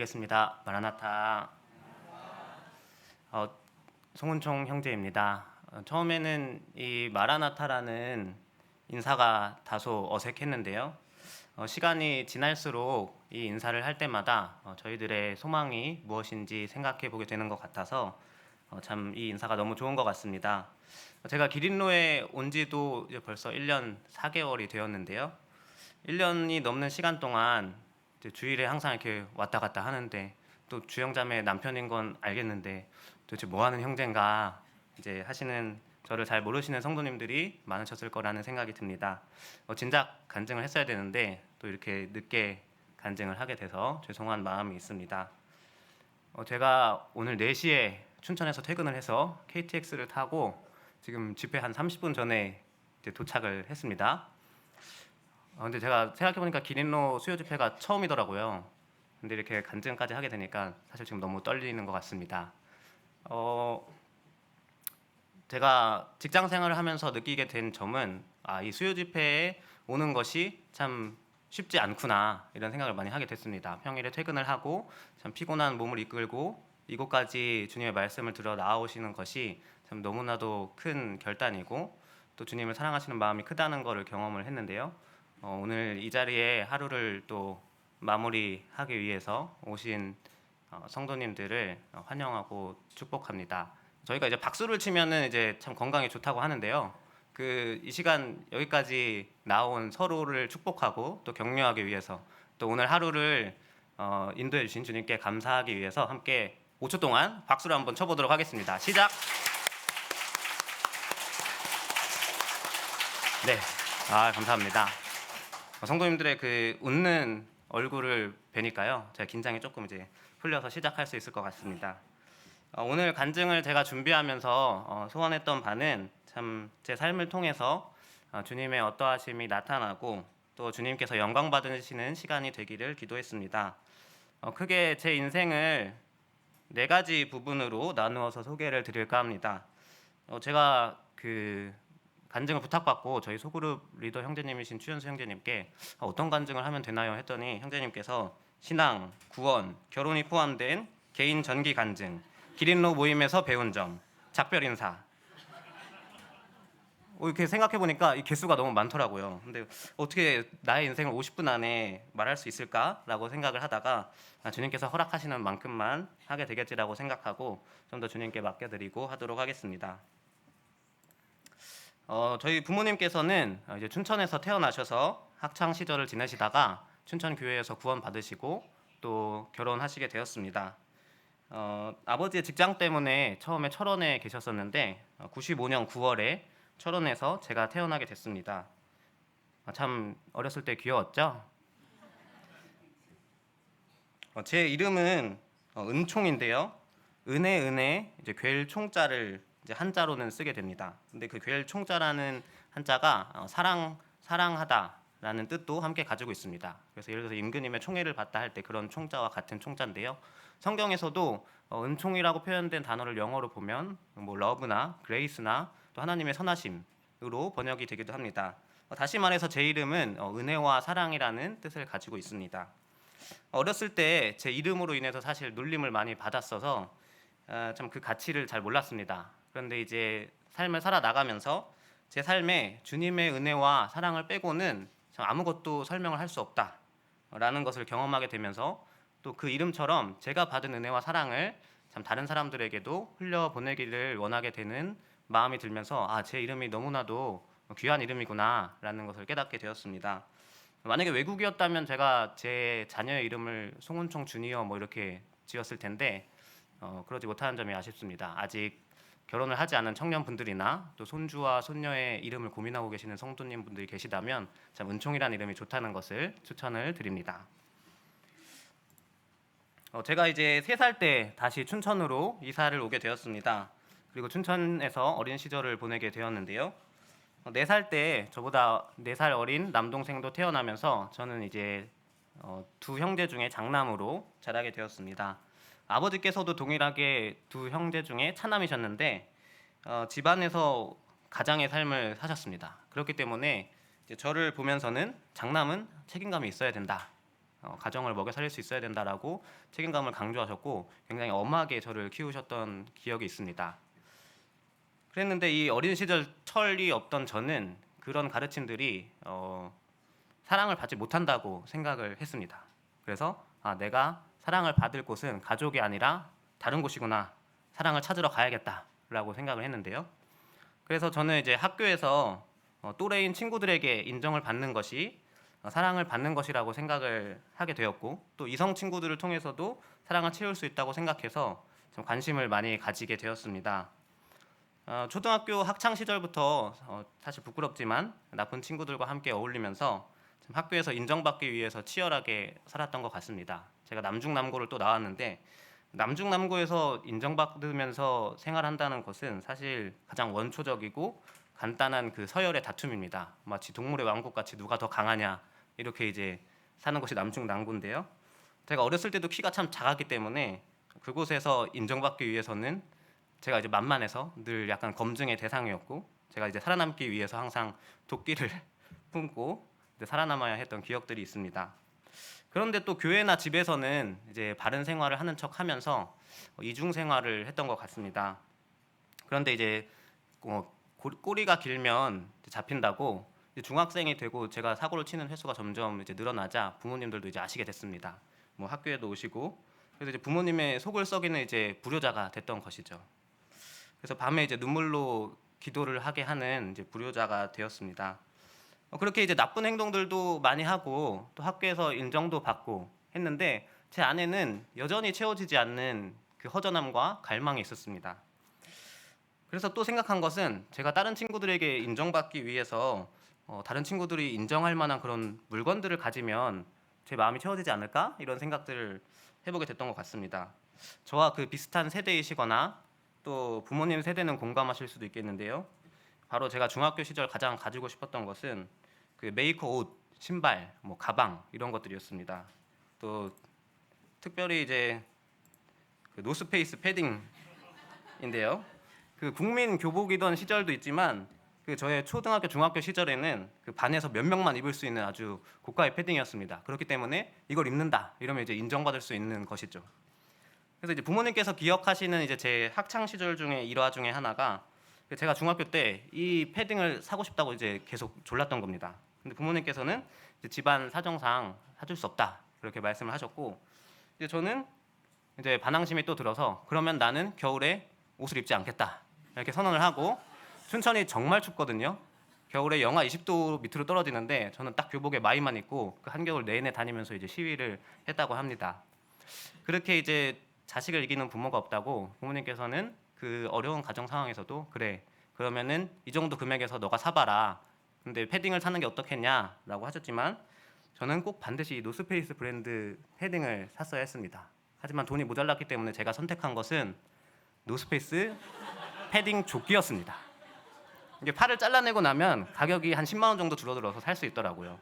겠습니다. 마라나타. 어, 송은총 형제입니다. 처음에는 이 마라나타라는 인사가 다소 어색했는데요. 시간이 지날수록 이 인사를 할 때마다 저희들의 소망이 무엇인지 생각해 보게 되는 것 같아서 참 이 인사가 너무 좋은 것 같습니다. 제가 기린로에 온 지도 이제 벌써 1년 4개월이 되었는데요. 1년이 넘는 시간 동안 이제 주일에 항상 이렇게 왔다 갔다 하는데, 또 주영자매 남편인 건 알겠는데 도대체 뭐 하는 형제인가 이제 하시는, 저를 잘 모르시는 성도님들이 많으셨을 거라는 생각이 듭니다. 진작 간증을 했어야 되는데 또 이렇게 늦게 간증을 하게 돼서 죄송한 마음이 있습니다. 제가 오늘 4시에 춘천에서 퇴근을 해서 KTX를 타고 지금 집회 한 30분 전에 이제 도착을 했습니다. 근데 제가 생각해보니까 기린로 수요 집회가 처음이더라고요. 근데 이렇게 간증까지 하게 되니까 사실 지금 너무 떨리는 것 같습니다. 제가 직장 생활을 하면서 느끼게 된 점은, 이 수요 집회에 오는 것이 참 쉽지 않구나, 이런 생각을 많이 하게 됐습니다. 평일에 퇴근을 하고 참 피곤한 몸을 이끌고 이곳까지 주님의 말씀을 들어 나아오시는 것이 참 너무나도 큰 결단이고, 또 주님을 사랑하시는 마음이 크다는 것을 경험을 했는데요. 오늘 이 자리에 하루를 또 마무리하기 위해서 오신 성도님들을 환영하고 축복합니다. 저희가 이제 박수를 치면은 이제 참 건강에 좋다고 하는데요. 이 시간 여기까지 나온 서로를 축복하고 또 격려하기 위해서, 또 오늘 하루를 인도해 주신 주님께 감사하기 위해서 함께 5초 동안 박수를 한번 쳐보도록 하겠습니다. 시작. 네, 감사합니다. 성도님들의 그 웃는 얼굴을 뵈니까요, 제가 긴장이 조금 이제 풀려서 시작할 수 있을 것 같습니다. 오늘 간증을 제가 준비하면서 소원했던 바는, 참 제 삶을 통해서 주님의 어떠하심이 나타나고 또 주님께서 영광 받으시는 시간이 되기를 기도했습니다. 크게 제 인생을 4가지 부분으로 나누어서 소개를 드릴까 합니다. 제가 간증을 부탁받고 저희 소그룹 리더 형제님이신 추현수 형제님께 어떤 간증을 하면 되나요 했더니, 형제님께서 신앙, 구원, 결혼이 포함된 개인 전기 간증, 기린로 모임에서 배운 점, 작별 인사. 이렇게 생각해보니까 이 개수가 너무 많더라고요. 근데 어떻게 나의 인생을 50분 안에 말할 수 있을까라고 생각을 하다가, 주님께서 허락하시는 만큼만 하게 되겠지라고 생각하고 좀 더 주님께 맡겨드리고 하도록 하겠습니다. 저희 부모님께서는 이제 춘천에서 태어나셔서 학창 시절을 지내시다가 춘천 교회에서 구원 받으시고 또 결혼하시게 되었습니다. 아버지의 직장 때문에 처음에 철원에 계셨었는데 95년 9월에 철원에서 제가 태어나게 됐습니다. 참 어렸을 때 귀여웠죠? 제 이름은 은총인데요. 은혜 이제 괴일 총자를 이제 한자로는 쓰게 됩니다. 근데 그 괴일 총자라는 한자가 사랑하다라는 뜻도 함께 가지고 있습니다. 그래서 예를 들어서 임금님의 총애를 받다 할 때 그런 총자와 같은 총자인데요. 성경에서도 은총이라고 표현된 단어를 영어로 보면 뭐 러브나 그레이스나 또 하나님의 선하심으로 번역이 되기도 합니다. 다시 말해서 제 이름은 은혜와 사랑이라는 뜻을 가지고 있습니다. 어렸을 때 제 이름으로 인해서 사실 놀림을 많이 받았어서 참 그 가치를 잘 몰랐습니다. 그런데 이제 삶을 살아나가면서 제 삶에 주님의 은혜와 사랑을 빼고는 참 아무것도 설명을 할 수 없다라는 것을 경험하게 되면서, 또 그 이름처럼 제가 받은 은혜와 사랑을 참 다른 사람들에게도 흘려보내기를 원하게 되는 마음이 들면서, 제 이름이 너무나도 귀한 이름이구나라는 것을 깨닫게 되었습니다. 만약에 외국이었다면 제가 제 자녀의 이름을 송은총 주니어 뭐 이렇게 지었을 텐데 그러지 못하는 점이 아쉽습니다. 아직 결혼을 하지 않은 청년분들이나 또 손주와 손녀의 이름을 고민하고 계시는 성도님 분들이 계시다면 참 은총이라는 이름이 좋다는 것을 추천을 드립니다. 제가 이제 3살 때 다시 춘천으로 이사를 오게 되었습니다. 그리고 춘천에서 어린 시절을 보내게 되었는데요. 4살 때 저보다 4살 어린 남동생도 태어나면서 저는 이제 2 형제 중에 장남으로 자라게 되었습니다. 아버지께서도 동일하게 2 형제 중에 차남이셨는데 집안에서 가장의 삶을 사셨습니다. 그렇기 때문에 이제 저를 보면서는 장남은 책임감이 있어야 된다, 가정을 먹여 살릴 수 있어야 된다라고 책임감을 강조하셨고 굉장히 엄하게 저를 키우셨던 기억이 있습니다. 그랬는데 이 어린 시절 철이 없던 저는 그런 가르침들이 사랑을 받지 못한다고 생각을 했습니다. 그래서 내가 사랑을 받을 곳은 가족이 아니라 다른 곳이구나. 사랑을 찾으러 가야겠다라고 생각을 했는데요. 그래서 저는 이제 학교에서 또래인 친구들에게 인정을 받는 것이 사랑을 받는 것이라고 생각을 하게 되었고, 또 이성 친구들을 통해서도 사랑을 채울 수 있다고 생각해서 좀 관심을 많이 가지게 되었습니다. 초등학교 학창 시절부터 사실 부끄럽지만 나쁜 친구들과 함께 어울리면서 좀 학교에서 인정받기 위해서 치열하게 살았던 것 같습니다. 제가 남중남고를 또 나왔는데 남중남고에서 인정받으면서 생활한다는 것은 사실 가장 원초적이고 간단한 그 서열의 다툼입니다. 마치 동물의 왕국 같이 누가 더 강하냐 이렇게 이제 사는 것이 남중남고인데요. 제가 어렸을 때도 키가 참 작았기 때문에 그곳에서 인정받기 위해서는 제가 이제 만만해서 늘 약간 검증의 대상이었고, 제가 이제 살아남기 위해서 항상 도끼를 품고 살아남아야 했던 기억들이 있습니다. 그런데 또 교회나 집에서는 이제 바른 생활을 하는 척하면서 이중 생활을 했던 것 같습니다. 그런데 이제 꼬리가 길면 잡힌다고 중학생이 되고 제가 사고를 치는 횟수가 점점 이제 늘어나자 부모님들도 이제 아시게 됐습니다. 뭐 학교에도 오시고, 그래서 이제 부모님의 속을 썩이는 이제 불효자가 됐던 것이죠. 그래서 밤에 이제 눈물로 기도를 하게 하는 이제 불효자가 되었습니다. 그렇게 이제 나쁜 행동들도 많이 하고 또 학교에서 인정도 받고 했는데 제 안에는 여전히 채워지지 않는 그 허전함과 갈망이 있었습니다. 그래서 또 생각한 것은 제가 다른 친구들에게 인정받기 위해서 다른 친구들이 인정할 만한 그런 물건들을 가지면 제 마음이 채워지지 않을까? 이런 생각들을 해보게 됐던 것 같습니다. 저와 그 비슷한 세대이시거나 또 부모님 세대는 공감하실 수도 있겠는데요. 바로 제가 중학교 시절 가장 가지고 싶었던 것은 그 메이커 옷, 신발, 뭐 가방 이런 것들이었습니다. 또 특별히 이제 그 노스페이스 패딩인데요. 그 국민 교복이던 시절도 있지만 그 저의 초등학교, 중학교 시절에는 그 반에서 몇 명만 입을 수 있는 아주 고가의 패딩이었습니다. 그렇기 때문에 이걸 입는다 이러면 이제 인정받을 수 있는 것이죠. 그래서 이제 부모님께서 기억하시는 이제 제 학창 시절 중에 일화 중에 하나가 제가 중학교 때 이 패딩을 사고 싶다고 이제 계속 졸랐던 겁니다. 근데 부모님께서는 이제 집안 사정상 사줄 수 없다 그렇게 말씀을 하셨고, 이제 저는 이제 반항심이 또 들어서 그러면 나는 겨울에 옷을 입지 않겠다 이렇게 선언을 하고, 춘천이 정말 춥거든요. 겨울에 영하 20도 밑으로 떨어지는데 저는 딱 교복에 마이만 입고 그 한겨울 내내 다니면서 이제 시위를 했다고 합니다. 그렇게 이제 자식을 이기는 부모가 없다고 부모님께서는 그 어려운 가정 상황에서도 그래 그러면은 이 정도 금액에서 너가 사봐라. 근데 패딩을 사는 게 어떻겠냐라고 하셨지만 저는 꼭 반드시 노스페이스 브랜드 패딩을 샀어야 했습니다. 하지만 돈이 모자랐기 때문에 제가 선택한 것은 노스페이스 패딩 조끼였습니다. 이게 팔을 잘라내고 나면 가격이 한 10만 원 정도 줄어들어서 살 수 있더라고요.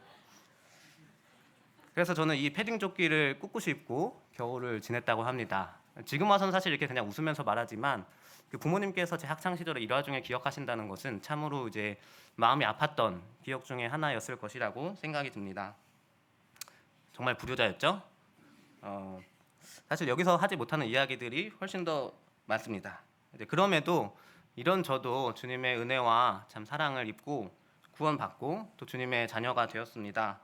그래서 저는 이 패딩 조끼를 꿋꿋이 입고 겨울을 지냈다고 합니다. 지금 와서는 사실 이렇게 그냥 웃으면서 말하지만 그 부모님께서 제 학창 시절의 일화 중에 기억하신다는 것은 참으로 이제 마음이 아팠던 기억 중에 하나였을 것이라고 생각이 듭니다. 정말 불효자였죠? 사실 여기서 하지 못하는 이야기들이 훨씬 더 많습니다. 그럼에도 이런 저도 주님의 은혜와 참 사랑을 입고 구원받고 또 주님의 자녀가 되었습니다.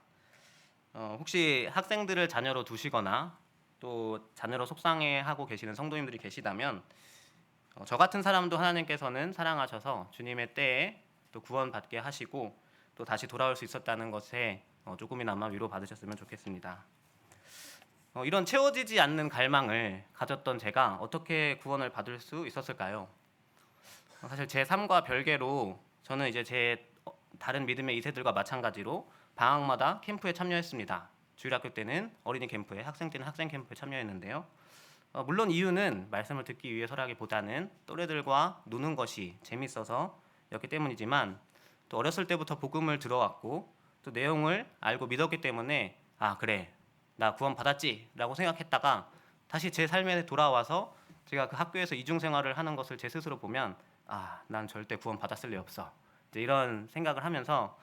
혹시 학생들을 자녀로 두시거나 또 자녀로 속상해하고 계시는 성도님들이 계시다면 저 같은 사람도 하나님께서는 사랑하셔서 주님의 때에 또 구원받게 하시고 또 다시 돌아올 수 있었다는 것에 조금이나마 위로받으셨으면 좋겠습니다. 이런 채워지지 않는 갈망을 가졌던 제가 어떻게 구원을 받을 수 있었을까요? 사실 제 삶과 별개로 저는 이제 제 다른 믿음의 2세들과 마찬가지로 방학마다 캠프에 참여했습니다. 주일학교 때는 어린이 캠프에, 학생 때는 학생 캠프에 참여했는데요. 물론 이유는 말씀을 듣기 위해서라기보다는 또래들과 노는 것이 재밌어서였기 때문이지만 또 어렸을 때부터 복음을 들어왔고 또 내용을 알고 믿었기 때문에 그래 나 구원 받았지 라고 생각했다가 다시 제 삶에 돌아와서 제가 그 학교에서 이중생활을 하는 것을 제 스스로 보면 난 절대 구원 받았을 리 없어 이런 생각을 하면서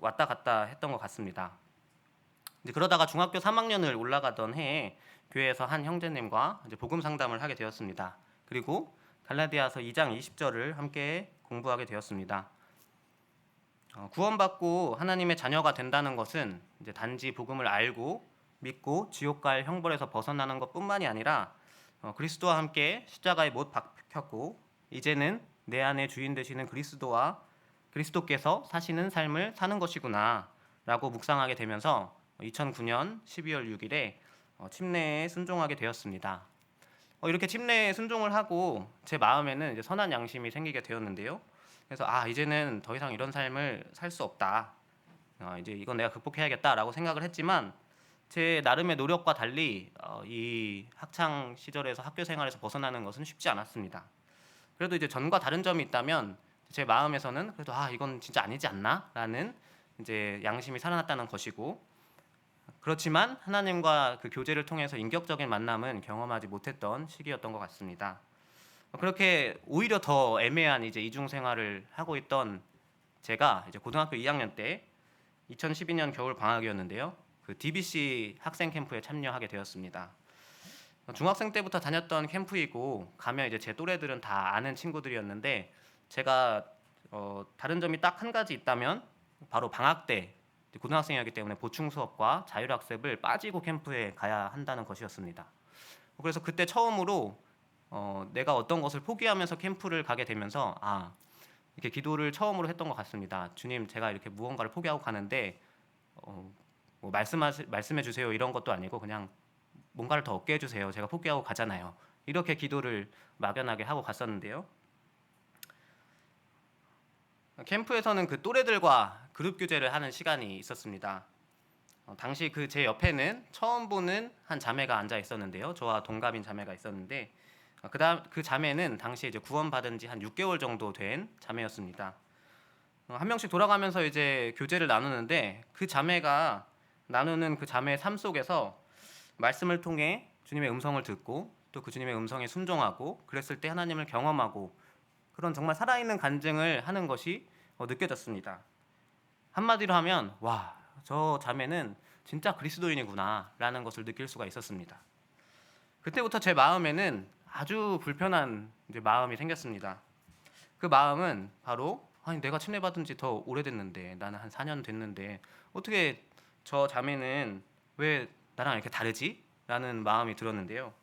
왔다 갔다 했던 것 같습니다. 이제 그러다가 중학교 3학년을 올라가던 해에 교회에서 한 형제님과 이제 복음 상담을 하게 되었습니다. 그리고 갈라디아서 2장 20절을 함께 공부하게 되었습니다. 구원받고 하나님의 자녀가 된다는 것은 이제 단지 복음을 알고 믿고 지옥 갈 형벌에서 벗어나는 것뿐만이 아니라 그리스도와 함께 십자가에 못 박혔고 이제는 내 안에 주인 되시는 그리스도와 그리스도께서 사시는 삶을 사는 것이구나라고 묵상하게 되면서 2009년 12월 6일에 침례에 순종하게 되었습니다. 이렇게 침례에 순종을 하고 제 마음에는 이제 선한 양심이 생기게 되었는데요. 그래서 이제는 더 이상 이런 삶을 살 수 없다. 이제 이건 내가 극복해야겠다라고 생각을 했지만 제 나름의 노력과 달리 이 학창 시절에서 학교 생활에서 벗어나는 것은 쉽지 않았습니다. 그래도 이제 전과 다른 점이 있다면 제 마음에서는 그래도 이건 진짜 아니지 않나라는 이제 양심이 살아났다는 것이고, 그렇지만 하나님과 그 교제를 통해서 인격적인 만남은 경험하지 못했던 시기였던 것 같습니다. 그렇게 오히려 더 애매한 이제 이중 생활을 하고 있던 제가 이제 고등학교 2학년 때 2012년 겨울 방학이었는데요. 그 DBC 학생 캠프에 참여하게 되었습니다. 중학생 때부터 다녔던 캠프이고 가면 이제 제 또래들은 다 아는 친구들이었는데 제가 다른 점이 딱 한 가지 있다면 바로 방학 때 고등학생이었기 때문에 보충 수업과 자율학습을 빠지고 캠프에 가야 한다는 것이었습니다. 그래서 그때 처음으로 내가 어떤 것을 포기하면서 캠프를 가게 되면서 이렇게 기도를 처음으로 했던 것 같습니다. 주님, 제가 이렇게 무언가를 포기하고 가는데 뭐 말씀해 주세요 이런 것도 아니고 그냥 뭔가를 더 얻게 해주세요. 제가 포기하고 가잖아요. 이렇게 기도를 막연하게 하고 갔었는데요. 캠프에서는 그 또래들과 그룹 교제를 하는 시간이 있었습니다. 당시 그 제 옆에는 처음 보는 한 자매가 앉아 있었는데요. 저와 동갑인 자매가 있었는데 그 자매는 당시에 이제 구원받은 지 한 6개월 정도 된 자매였습니다. 한 명씩 돌아가면서 이제 교제를 나누는데 그 자매가 나누는 그 자매의 삶 속에서 말씀을 통해 주님의 음성을 듣고 또 그 주님의 음성에 순종하고 그랬을 때 하나님을 경험하고 그런 정말 살아있는 간증을 하는 것이 느껴졌습니다. 한마디로 하면 저 자매는 진짜 그리스도인이구나 라는 것을 느낄 수가 있었습니다. 그때부터 제 마음에는 아주 불편한 이제 마음이 생겼습니다. 그 마음은 바로 내가 침례받은 지 더 오래됐는데 나는 한 4년 됐는데 어떻게 저 자매는 왜 나랑 이렇게 다르지? 라는 마음이 들었는데요.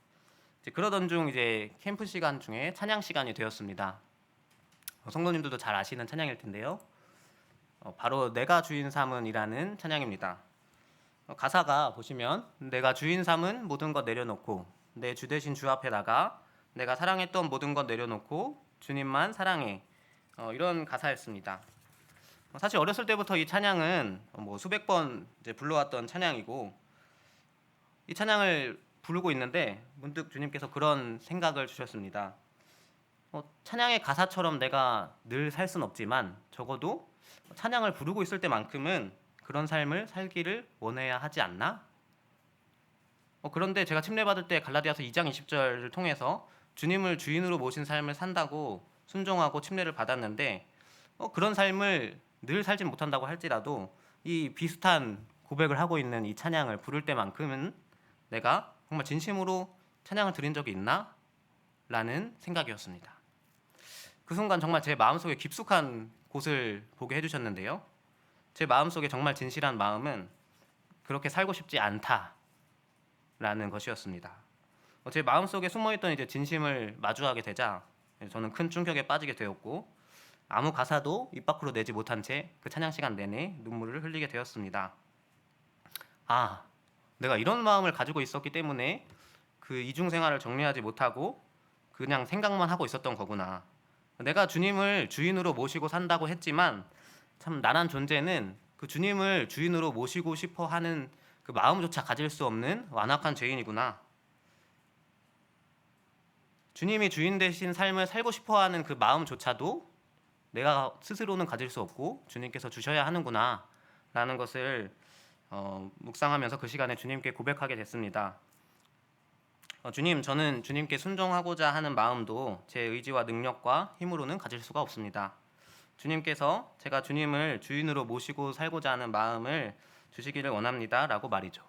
이제 그러던 중 이제 캠프 시간 중에 찬양 시간이 되었습니다. 성도님들도 잘 아시는 찬양일 텐데요. 바로 내가 주인 삼은이라는 찬양입니다. 가사가 보시면 내가 주인 삼은 모든 것 내려놓고 내 주 대신 주 앞에 나가 내가 사랑했던 모든 것 내려놓고 주님만 사랑해, 이런 가사였습니다. 사실 어렸을 때부터 이 찬양은 수백 번 이제 불러왔던 찬양이고 이 찬양을 부르고 있는데 문득 주님께서 그런 생각을 주셨습니다. 찬양의 가사처럼 내가 늘 살 순 없지만 적어도 찬양을 부르고 있을 때만큼은 그런 삶을 살기를 원해야 하지 않나? 그런데 제가 침례받을 때 갈라디아서 2장 20절을 통해서 주님을 주인으로 모신 삶을 산다고 순종하고 침례를 받았는데 그런 삶을 늘 살진 못한다고 할지라도 이 비슷한 고백을 하고 있는 이 찬양을 부를 때만큼은 내가 정말 진심으로 찬양을 드린 적이 있나? 라는 생각이었습니다. 그 순간 정말 제 마음속에 깊숙한 곳을 보게 해주셨는데요. 제 마음속에 정말 진실한 마음은 그렇게 살고 싶지 않다라는 것이었습니다. 제 마음속에 숨어있던 이제 진심을 마주하게 되자 저는 큰 충격에 빠지게 되었고 아무 가사도 입 밖으로 내지 못한 채 그 찬양 시간 내내 눈물을 흘리게 되었습니다. 내가 이런 마음을 가지고 있었기 때문에 그 이중 생활을 정리하지 못하고 그냥 생각만 하고 있었던 거구나. 내가 주님을 주인으로 모시고 산다고 했지만 참 나란 존재는 그 주님을 주인으로 모시고 싶어 하는 그 마음조차 가질 수 없는 완악한 죄인이구나. 주님이 주인 되신 삶을 살고 싶어 하는 그 마음조차도 내가 스스로는 가질 수 없고 주님께서 주셔야 하는구나 라는 것을 묵상하면서 그 시간에 주님께 고백하게 됐습니다. 주님, 저는 주님께 순종하고자 하는 마음도 제 의지와 능력과 힘으로는 가질 수가 없습니다. 주님께서 제가 주님을 주인으로 모시고 살고자 하는 마음을 주시기를 원합니다라고 말이죠.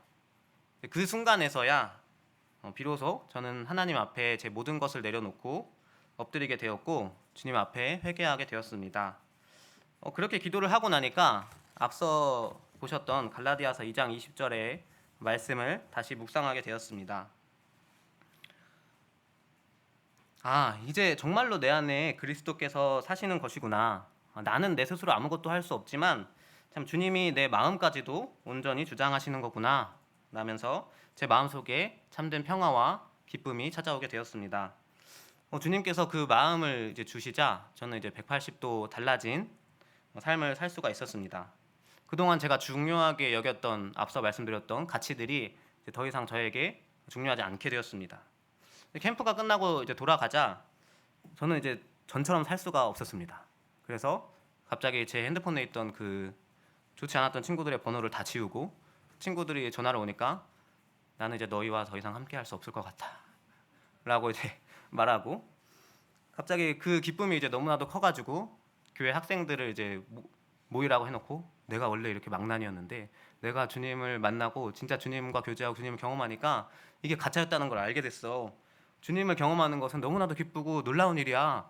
그 순간에서야 비로소 저는 하나님 앞에 제 모든 것을 내려놓고 엎드리게 되었고 주님 앞에 회개하게 되었습니다. 그렇게 기도를 하고 나니까 앞서 보셨던 갈라디아서 2장 20절의 말씀을 다시 묵상하게 되었습니다. 이제 정말로 내 안에 그리스도께서 사시는 것이구나. 나는 내 스스로 아무것도 할 수 없지만 참 주님이 내 마음까지도 온전히 주장하시는 거구나 라면서 제 마음속에 참된 평화와 기쁨이 찾아오게 되었습니다. 주님께서 그 마음을 이제 주시자 저는 이제 180도 달라진 삶을 살 수가 있었습니다. 그동안 제가 중요하게 여겼던 앞서 말씀드렸던 가치들이 이제 더 이상 저에게 중요하지 않게 되었습니다. 캠프가 끝나고 이제 돌아가자 저는 이제 전처럼 살 수가 없었습니다. 그래서 갑자기 제 핸드폰에 있던 그 좋지 않았던 친구들의 번호를 다 지우고 친구들이 전화를 오니까 나는 이제 너희와 더 이상 함께 할 수 없을 것 같아 라고 이제 말하고 갑자기 그 기쁨이 이제 너무나도 커가지고 교회 학생들을 이제 모이라고 해놓고 내가 원래 이렇게 망난이었는데 내가 주님을 만나고 진짜 주님과 교제하고 주님을 경험하니까 이게 가짜였다는 걸 알게 됐어. 주님을 경험하는 것은 너무나도 기쁘고 놀라운 일이야.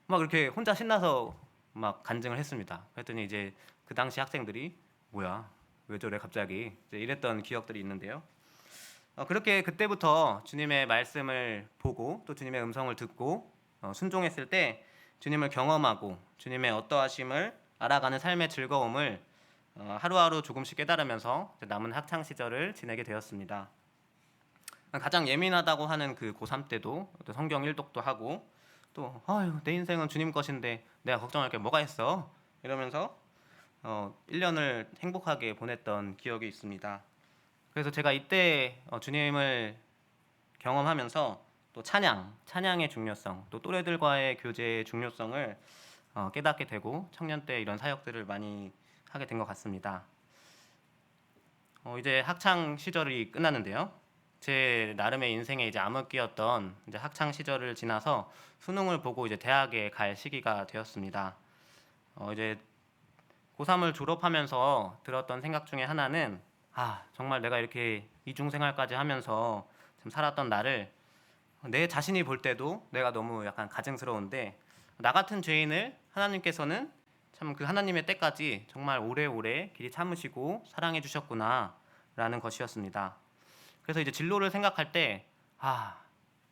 막 이렇게 혼자 신나서 막 간증을 했습니다. 그랬더니 이제 그 당시 학생들이 뭐야 왜 저래 갑자기 이제 이랬던 기억들이 있는데요. 그렇게 그때부터 주님의 말씀을 보고 또 주님의 음성을 듣고 순종했을 때 주님을 경험하고 주님의 어떠하심을 알아가는 삶의 즐거움을 하루하루 조금씩 깨달으면서 남은 학창 시절을 지내게 되었습니다. 가장 예민하다고 하는 그 고3 때도 성경 일독도 하고 또 내 인생은 주님 것인데 내가 걱정할 게 뭐가 있어 이러면서 1년을 행복하게 보냈던 기억이 있습니다. 그래서 제가 이때 주님을 경험하면서 또 찬양의 중요성, 또 또래들과의 교제의 중요성을 깨닫게 되고 청년 때 이런 사역들을 많이 하게 된 것 같습니다. 이제 학창 시절이 끝났는데요. 제 나름의 인생에 이제 암흑기였던 이제 학창 시절을 지나서 수능을 보고 이제 대학에 갈 시기가 되었습니다. 이제 고3을 졸업하면서 들었던 생각 중에 하나는 정말 내가 이렇게 이중생활까지 하면서 참 살았던 나를 내 자신이 볼 때도 내가 너무 약간 가증스러운데 나 같은 죄인을 하나님께서는 참 그 하나님의 때까지 정말 오래오래 길이 참으시고 사랑해 주셨구나 라는 것이었습니다. 그래서 이제 진로를 생각할 때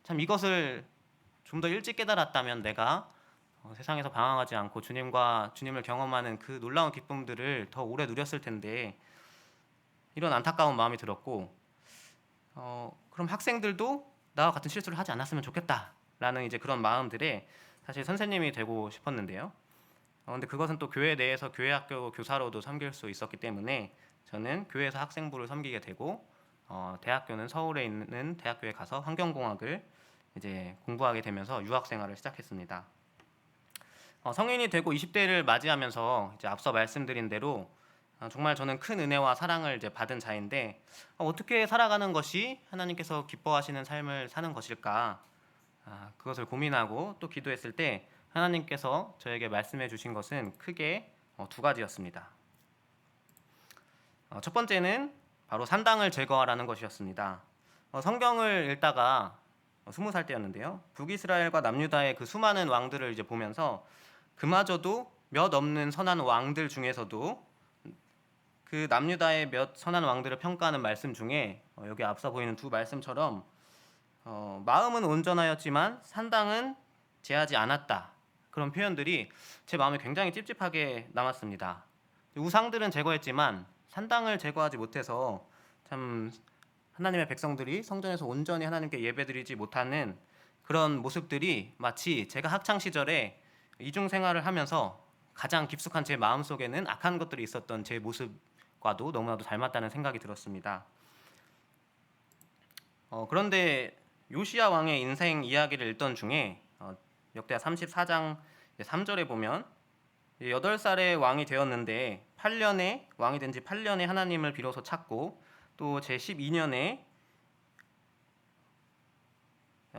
참 이것을 좀 더 일찍 깨달았다면 내가 세상에서 방황하지 않고 주님을 경험하는 그 놀라운 기쁨들을 더 오래 누렸을 텐데 이런 안타까운 마음이 들었고 그럼 학생들도 나와 같은 실수를 하지 않았으면 좋겠다라는 이제 그런 마음들에 사실 선생님이 되고 싶었는데요. 근데 그것은 또 교회 내에서 교회학교 교사로도 섬길 수 있었기 때문에 저는 교회에서 학생부를 섬기게 되고 대학교는 서울에 있는 대학교에 가서 환경공학을 이제 공부하게 되면서 유학 생활을 시작했습니다. 성인이 되고 20대를 맞이하면서 이제 앞서 말씀드린 대로 정말 저는 큰 은혜와 사랑을 이제 받은 자인데 어떻게 살아가는 것이 하나님께서 기뻐하시는 삶을 사는 것일까? 그것을 고민하고 또 기도했을 때 하나님께서 저에게 말씀해 주신 것은 크게 두 가지였습니다. 첫 번째는 바로 산당을 제거하라는 것이었습니다. 성경을 읽다가 20살 때였는데요. 북이스라엘과 남유다의 그 수많은 왕들을 이제 보면서 그마저도 몇 없는 선한 왕들 중에서도 그 남유다의 몇 선한 왕들을 평가하는 말씀 중에 여기 앞서 보이는 두 말씀처럼 마음은 온전하였지만 산당은 제하지 않았다. 그런 표현들이 제 마음에 굉장히 찝찝하게 남았습니다. 우상들은 제거했지만 산당을 제거하지 못해서 참 하나님의 백성들이 성전에서 온전히 하나님께 예배드리지 못하는 그런 모습들이 마치 제가 학창 시절에 이중 생활을 하면서 가장 깊숙한 제 마음속에는 악한 것들이 있었던 제 모습과도 너무나도 닮았다는 생각이 들었습니다. 그런데 요시야 왕의 인생 이야기를 읽던 중에 역대하 34장 3절에 보면 8살에 왕이 되었는데 8년에 왕이 된 지 8년에 하나님을 비로소 찾고 또 제 12년에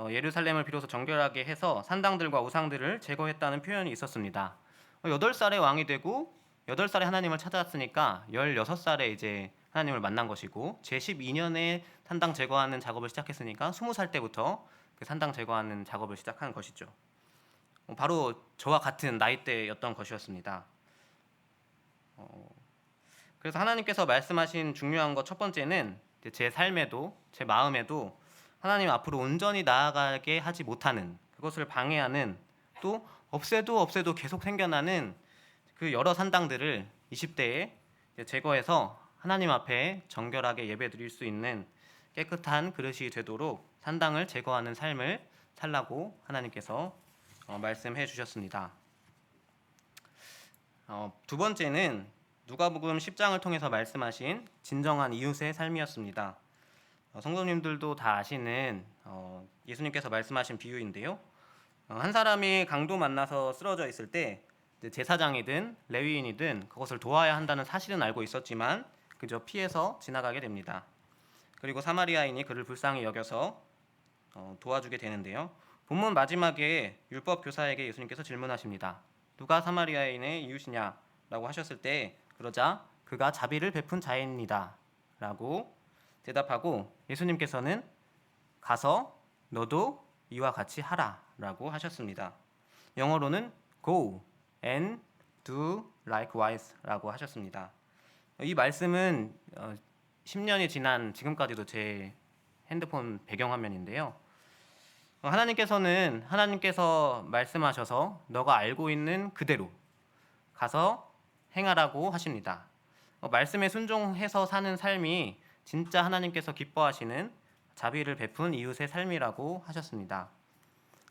예루살렘을 비로소 정결하게 해서 산당들과 우상들을 제거했다는 표현이 있었습니다. 8살에 왕이 되고 8살에 하나님을 찾았으니까 16살에 이제 하나님을 만난 것이고, 제 12년에 산당 제거하는 작업을 시작했으니까 20살 때부터 그 산당 제거하는 작업을 시작한 것이죠. 바로 저와 같은 나이대였던 것이었습니다. 그래서 하나님께서 말씀하신 중요한 것 첫 번째는 제 삶에도 제 마음에도 하나님 앞으로 온전히 나아가게 하지 못하는, 그것을 방해하는, 또 없애도 계속 생겨나는 그 여러 산당들을 20대에 제거해서 하나님 앞에 정결하게 예배드릴 수 있는 깨끗한 그릇이 되도록 산당을 제거하는 삶을 살라고 하나님께서 말씀해 주셨습니다. 두 번째는 누가복음 10장을 통해서 말씀하신 진정한 이웃의 삶이었습니다. 성도님들도 다 아시는 예수님께서 말씀하신 비유인데요. 한 사람이 강도 만나서 쓰러져 있을 때 제사장이든 레위인이든 그것을 도와야 한다는 사실은 알고 있었지만 그저 피해서 지나가게 됩니다. 그리고 사마리아인이 그를 불쌍히 여겨서 도와주게 되는데요. 본문 마지막에 율법 교사에게 예수님께서 질문하십니다. 누가 사마리아인의 이웃이냐? 라고 하셨을 때, 그러자 그가 자비를 베푼 자입니다 라고 대답하고, 예수님께서는 가서 너도 이와 같이 하라 라고 하셨습니다. 영어로는 go and do likewise 라고 하셨습니다. 이 말씀은 10년이 지난 지금까지도 제 핸드폰 배경화면인데요. 하나님께서 말씀하셔서 너가 알고 있는 그대로 가서 행하라고 하십니다. 말씀에 순종해서 사는 삶이 진짜 하나님께서 기뻐하시는 자비를 베푼 이웃의 삶이라고 하셨습니다.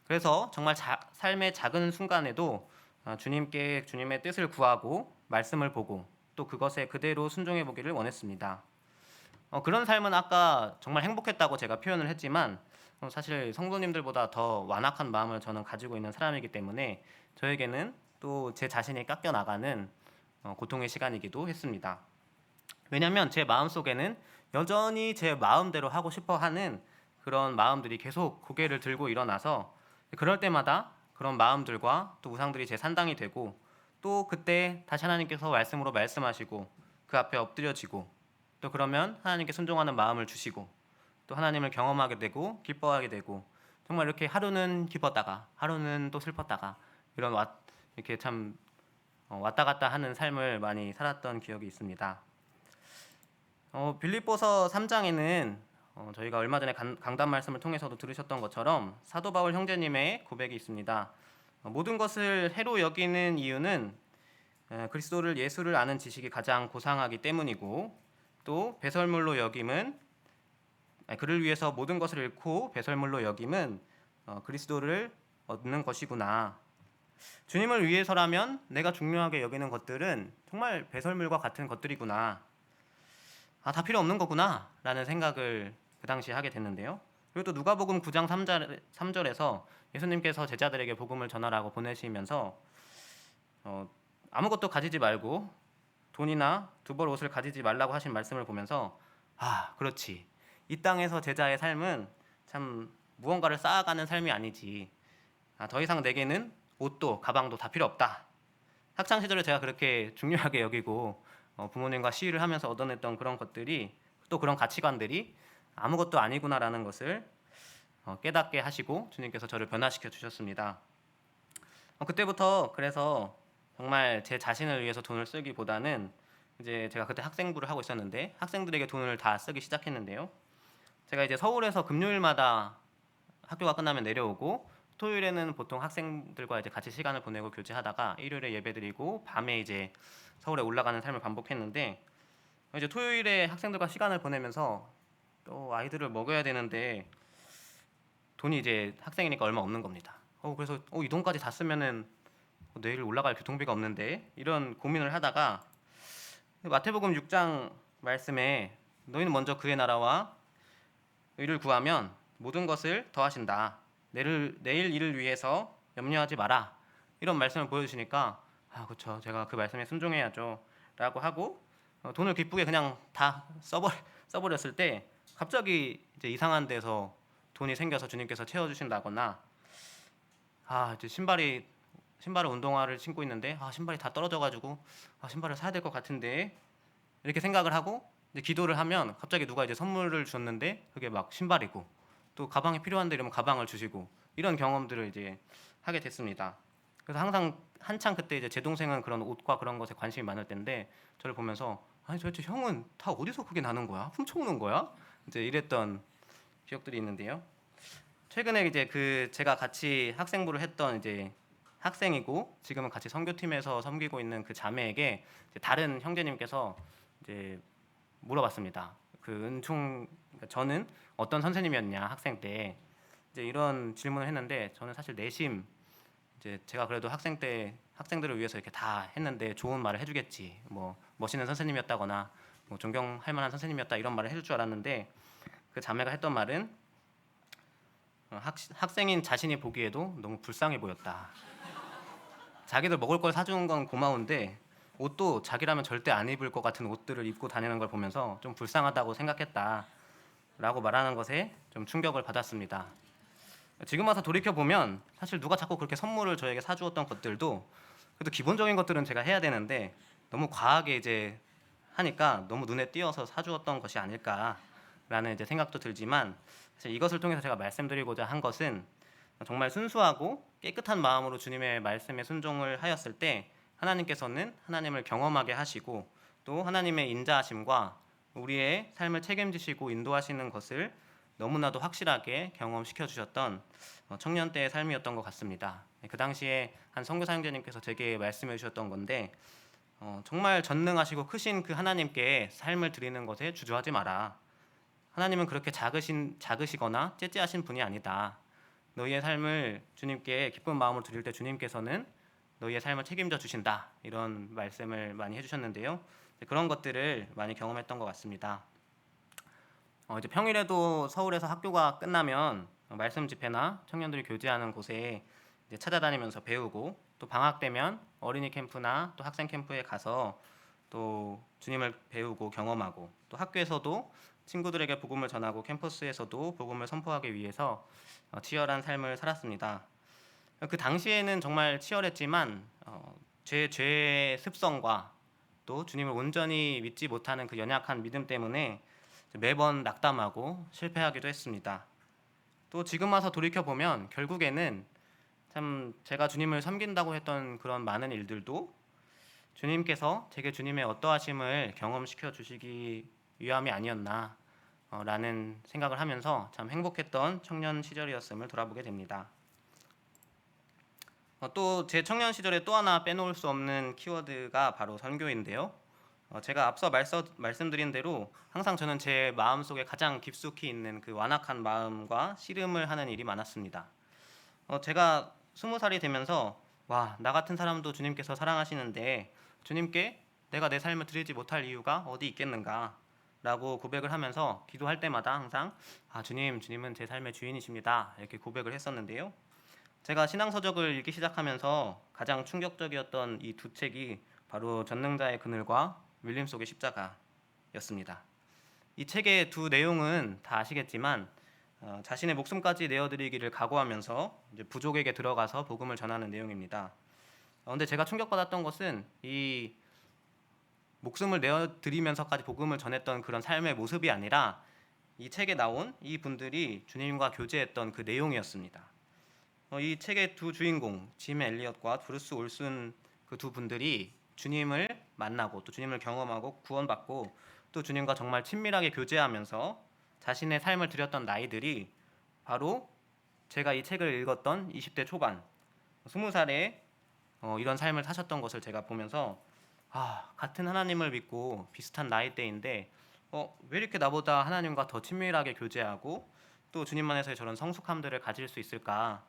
그래서 정말 삶의 작은 순간에도 주님의 뜻을 구하고 말씀을 보고 또 그것에 그대로 순종해 보기를 원했습니다. 그런 삶은 아까 정말 행복했다고 제가 표현을 했지만 사실 성도님들보다 더 완악한 마음을 저는 가지고 있는 사람이기 때문에 저에게는 또 제 자신이 깎여 나가는 고통의 시간이기도 했습니다. 왜냐하면 제 마음속에는 여전히 제 마음대로 하고 싶어 하는 그런 마음들이 계속 고개를 들고 일어나서, 그럴 때마다 그런 마음들과 또 우상들이 제 산당이 되고, 또 그때 다시 하나님께서 말씀으로 말씀하시고 그 앞에 엎드려지고, 또 그러면 하나님께 순종하는 마음을 주시고 또 하나님을 경험하게 되고 기뻐하게 되고, 정말 이렇게 하루는 기뻤다가 하루는 또 슬펐다가 이렇게 참 왔다 갔다 하는 삶을 많이 살았던 기억이 있습니다. 빌립보서 3장에는 저희가 얼마 전에 강단 말씀을 통해서도 들으셨던 것처럼 사도 바울 형제님의 고백이 있습니다. 모든 것을 해로 여기는 이유는 그리스도를 예수를 아는 지식이 가장 고상하기 때문이고, 또 배설물로 여김은 그를 위해서 모든 것을 잃고 배설물로 여김은 그리스도를 얻는 것이구나. 주님을 위해서라면 내가 중요하게 여기는 것들은 정말 배설물과 같은 것들이구나. 다 필요 없는 거구나 라는 생각을 그 당시에 하게 됐는데요. 그리고 또 누가복음 9장 3절에서 예수님께서 제자들에게 복음을 전하라고 보내시면서 아무것도 가지지 말고 돈이나 두 벌 옷을 가지지 말라고 하신 말씀을 보면서, 그렇지, 이 땅에서 제자의 삶은 참 무언가를 쌓아가는 삶이 아니지, 더 이상 내게는 옷도 가방도 다 필요 없다. 학창 시절에 제가 그렇게 중요하게 여기고 부모님과 시위를 하면서 얻어냈던 그런 것들이, 또 그런 가치관들이 아무것도 아니구나라는 것을 깨닫게 하시고 주님께서 저를 변화시켜 주셨습니다. 그때부터 그래서 정말 제 자신을 위해서 돈을 쓰기보다는, 이제 제가 그때 학생부를 하고 있었는데 학생들에게 돈을 다 쓰기 시작했는데요. 제가 이제 서울에서 금요일마다 학교가 끝나면 내려오고, 토요일에는 보통 학생들과 이제 같이 시간을 보내고 교제하다가 일요일에 예배드리고 밤에 이제 서울에 올라가는 삶을 반복했는데, 이제 토요일에 학생들과 시간을 보내면서 또 아이들을 먹여야 되는데 돈이 이제 학생이니까 얼마 없는 겁니다. 그래서 이 돈까지 다 쓰면은 내일 올라갈 교통비가 없는데, 이런 고민을 하다가 마태복음 6장 말씀에 너희는 먼저 그의 나라와 의를 구하면 모든 것을 더하신다. 내일 일을 위해서 염려하지 마라. 이런 말씀을 보여주시니까 그렇죠, 제가 그 말씀에 순종해야죠 라고 하고 돈을 기쁘게 그냥 다 써버렸을 때, 갑자기 이제 이상한 데서 돈이 생겨서 주님께서 채워주신다거나, 이제 신발을 운동화를 신고 있는데 신발이 다 떨어져가지고 신발을 사야 될 것 같은데, 이렇게 생각을 하고 이제 기도를 하면 갑자기 누가 이제 선물을 줬는데 그게 막 신발이고 또 가방이 필요한데 이러면 가방을 주시고 이런 경험들을 이제 하게 됐습니다. 그래서 항상 한창 그때 이제 제 동생은 그런 옷과 그런 것에 관심이 많을 때인데 저를 보면서 아니 도대체 형은 다 어디서 그게 나는 거야? 훔쳐오는 거야? 이제 이랬던 기억들이 있는데요. 최근에 이제 그 제가 같이 학생부를 했던 이제 학생이고 지금은 같이 선교팀에서 섬기고 있는 그 자매에게 이제 다른 형제님께서 이제 물어봤습니다. 그 은총 그러니까 저는 어떤 선생님이었냐 학생 때 이제 이런 질문을 했는데 저는 사실 내심 이제 제가 그래도 학생 때 학생들을 위해서 이렇게 다 했는데 좋은 말을 해주겠지 뭐 멋있는 선생님이었다거나 뭐 존경할 만한 선생님이었다 이런 말을 해줄 줄 알았는데 그 자매가 했던 말은 학생인 자신이 보기에도 너무 불쌍해 보였다. 자기들 먹을 걸 사주는 건 고마운데 옷도 자기라면 절대 안 입을 것 같은 옷들을 입고 다니는 걸 보면서 좀 불쌍하다고 생각했다라고 말하는 것에 좀 충격을 받았습니다. 지금 와서 돌이켜 보면 사실 누가 자꾸 그렇게 선물을 저에게 사주었던 것들도 그래도 기본적인 것들은 제가 해야 되는데 너무 과하게 이제 하니까 너무 눈에 띄어서 사주었던 것이 아닐까라는 이제 생각도 들지만 사실 이것을 통해서 제가 말씀드리고자 한 것은 정말 순수하고 깨끗한 마음으로 주님의 말씀에 순종을 하였을 때 하나님께서는 하나님을 경험하게 하시고 또 하나님의 인자하심과 우리의 삶을 책임지시고 인도하시는 것을 너무나도 확실하게 경험시켜 주셨던 청년 때의 삶이었던 것 같습니다. 그 당시에 한 선교사 형제님께서 제게 말씀해 주셨던 건데 정말 전능하시고 크신 그 하나님께 삶을 드리는 것에 주저하지 마라. 하나님은 그렇게 작으시거나 째째하신 분이 아니다. 너희의 삶을 주님께 기쁜 마음으로 드릴 때 주님께서는 너희의 삶을 책임져 주신다. 이런 말씀을 많이 해주셨는데요. 그런 것들을 많이 경험했던 것 같습니다. 이제 평일에도 서울에서 학교가 끝나면 말씀 집회나 청년들이 교제하는 곳에 이제 찾아다니면서 배우고 또 방학 되면 어린이 캠프나 또 학생 캠프에 가서 또 주님을 배우고 경험하고 또 학교에서도 친구들에게 복음을 전하고 캠퍼스에서도 복음을 선포하기 위해서 치열한 삶을 살았습니다. 그 당시에는 정말 치열했지만 제 죄의 습성과 또 주님을 온전히 믿지 못하는 그 연약한 믿음 때문에 매번 낙담하고 실패하기도 했습니다. 또 지금 와서 돌이켜 보면 결국에는 참 제가 주님을 섬긴다고 했던 그런 많은 일들도 주님께서 제게 주님의 어떠하심을 경험시켜 주시기 위함이 아니었나 라는 생각을 하면서 참 행복했던 청년 시절이었음을 돌아보게 됩니다. 또 제 청년 시절에 또 하나 빼놓을 수 없는 키워드가 바로 선교인데요. 제가 앞서 말씀드린 대로 항상 저는 제 마음속에 가장 깊숙이 있는 그 완악한 마음과 씨름을 하는 일이 많았습니다. 제가 20살이 되면서 와, 나 같은 사람도 주님께서 사랑하시는데 주님께 내가 내 삶을 드리지 못할 이유가 어디 있겠는가 라고 고백을 하면서 기도할 때마다 항상 주님은 제 삶의 주인이십니다 이렇게 고백을 했었는데요. 제가 신앙서적을 읽기 시작하면서 가장 충격적이었던 이 두 책이 바로 전능자의 그늘과 밀림 속의 십자가였습니다. 이 책의 두 내용은 다 아시겠지만 자신의 목숨까지 내어드리기를 각오하면서 이제 부족에게 들어가서 복음을 전하는 내용입니다. 그런데 제가 충격받았던 것은 이 목숨을 내어드리면서까지 복음을 전했던 그런 삶의 모습이 아니라 이 책에 나온 이 분들이 주님과 교제했던 그 내용이었습니다. 이 책의 두 주인공 짐 엘리엇과 브루스 올슨 그 두 분들이 주님을 만나고 또 주님을 경험하고 구원받고 또 주님과 정말 친밀하게 교제하면서 자신의 삶을 드렸던 나이들이 바로 제가 이 책을 읽었던 20대 초반 20살에 이런 삶을 사셨던 것을 제가 보면서 같은 하나님을 믿고 비슷한 나이대인데 왜 이렇게 나보다 하나님과 더 친밀하게 교제하고 또 주님 안에서의 저런 성숙함들을 가질 수 있을까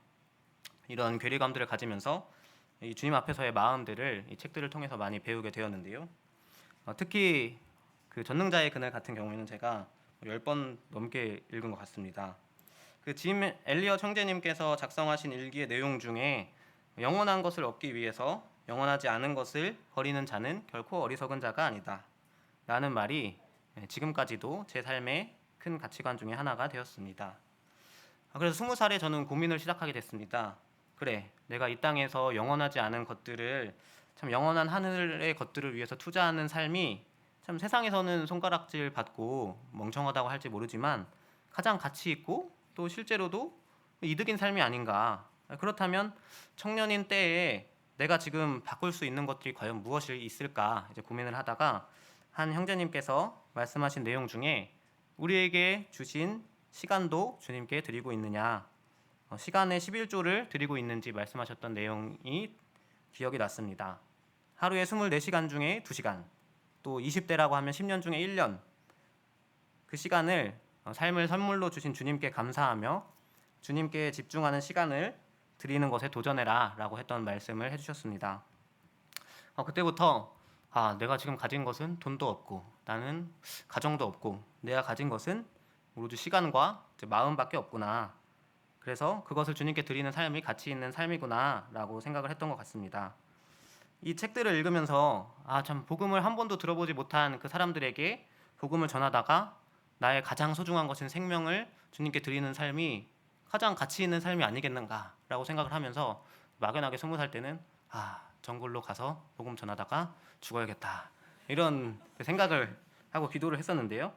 이런 괴리감들을 가지면서 이 주님 앞에서의 마음들을 이 책들을 통해서 많이 배우게 되었는데요. 특히 그 전능자의 그늘 같은 경우에는 제가 10번 넘게 읽은 것 같습니다. 그 짐 엘리엇 형제님께서 작성하신 일기의 내용 중에 영원한 것을 얻기 위해서 영원하지 않은 것을 버리는 자는 결코 어리석은 자가 아니다 라는 말이 지금까지도 제 삶의 큰 가치관 중에 하나가 되었습니다. 그래서 20살에 저는 고민을 시작하게 됐습니다. 그래, 내가 이 땅에서 영원하지 않은 것들을 참 영원한 하늘의 것들을 위해서 투자하는 삶이 참 참 세상에서는 손가락질 받고 멍청하다고 할지 모르지만 가장 가치 있고 또 실제로도 이득인 삶이 아닌가. 그렇다면 청년인 때에 내가 지금 바꿀 수 있는 것들이 과연 무엇이 있을까 이제 고민을 하다가 한 형제님께서 말씀하신 내용 중에 우리에게 주신 시간도 주님께 드리고 있느냐, 시간의 11조를 드리고 있는지 말씀하셨던 내용이 기억이 났습니다. 하루에 24시간 중에 2시간, 또 20대라고 하면 10년 중에 1년, 그 시간을 삶을 선물로 주신 주님께 감사하며 주님께 집중하는 시간을 드리는 것에 도전해라 라고 했던 말씀을 해주셨습니다. 그때부터 내가 지금 가진 것은 돈도 없고 나는 가정도 없고 내가 가진 것은 오로지 시간과 마음밖에 없구나. 그래서 그것을 주님께 드리는 삶이 가치 있는 삶이구나 라고 생각을 했던 것 같습니다. 이 책들을 읽으면서 참 복음을 한 번도 들어보지 못한 그 사람들에게 복음을 전하다가 나의 가장 소중한 것인 생명을 주님께 드리는 삶이 가장 가치 있는 삶이 아니겠는가라고 생각을 하면서 막연하게 20살 때는 정글로 가서 복음 전하다가 죽어야겠다 이런 생각을 하고 기도를 했었는데요.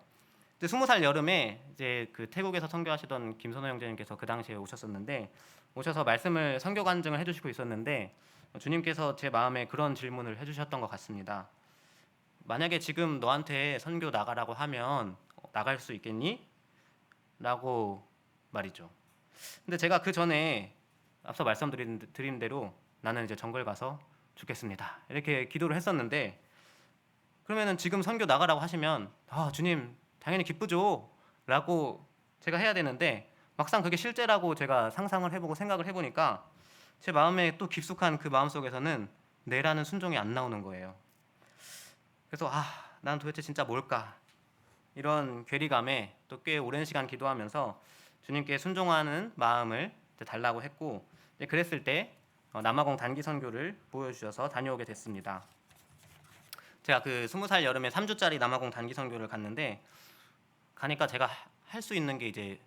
20살 여름에 이제 그 태국에서 선교하시던 김선호 형제님께서 그 당시에 오셨었는데 오셔서 말씀을 선교 간증을 해주시고 있었는데 주님께서 제 마음에 그런 질문을 해주셨던 것 같습니다. 만약에 지금 너한테 선교 나가라고 하면 나갈 수 있겠니? 라고 말이죠. 근데 제가 그 전에 앞서 말씀드린 대로 나는 이제 정글 가서 죽겠습니다 이렇게 기도를 했었는데, 그러면은 지금 선교 나가라고 하시면 주님 당연히 기쁘죠 라고 제가 해야 되는데, 막상 그게 실제라고 제가 상상을 해보고 생각을 해보니까 제 마음에 또 깊숙한 그 마음속에서는 내라는 순종이 안 나오는 거예요. 그래서 난 도대체 진짜 뭘까, 이런 괴리감에 또 꽤 오랜 시간 기도하면서 주님께 순종하는 마음을 달라고 했고, 그랬을 때 남아공 단기 선교를 보여주셔서 다녀오게 됐습니다. 제가 그 20살 여름에 3주짜리 남아공 단기 선교를 갔는데 가니까 제가 할 수 있는 게 이제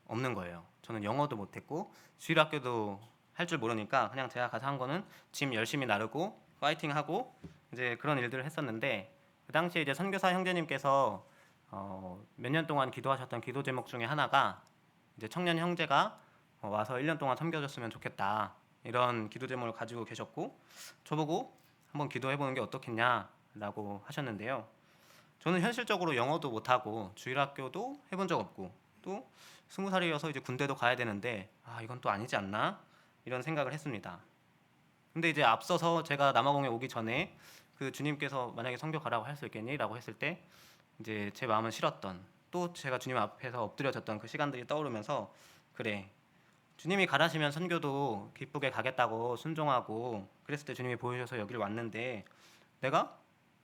없는 거예요. 저는 영어도 못했고 주일학교도 할 줄 모르니까 그냥 제가 가서 한 거는 짐 열심히 나르고 파이팅하고 이제 그런 일들을 했었는데, 그 당시에 이제 선교사 형제님께서 몇 년 동안 기도하셨던 기도 제목 중에 하나가 이제 청년 형제가 와서 1년 동안 섬겨줬으면 좋겠다 이런 기도 제목을 가지고 계셨고, 저보고 한번 기도해보는 게 어떻겠냐라고 하셨는데요. 저는 현실적으로 영어도 못하고 주일학교도 해본 적 없고 또 20살이어서 이제 군대도 가야 되는데 이건 또 아니지 않나 이런 생각을 했습니다. 근데 이제 앞서서 제가 남아공에 오기 전에 그 주님께서 만약에 선교 가라고 할 수 있겠니? 라고 했을 때 이제 제 마음은 싫었던, 또 제가 주님 앞에서 엎드려졌던 그 시간들이 떠오르면서 그래, 주님이 가라시면 선교도 기쁘게 가겠다고 순종하고 그랬을 때 주님이 보여주셔서 여기를 왔는데 내가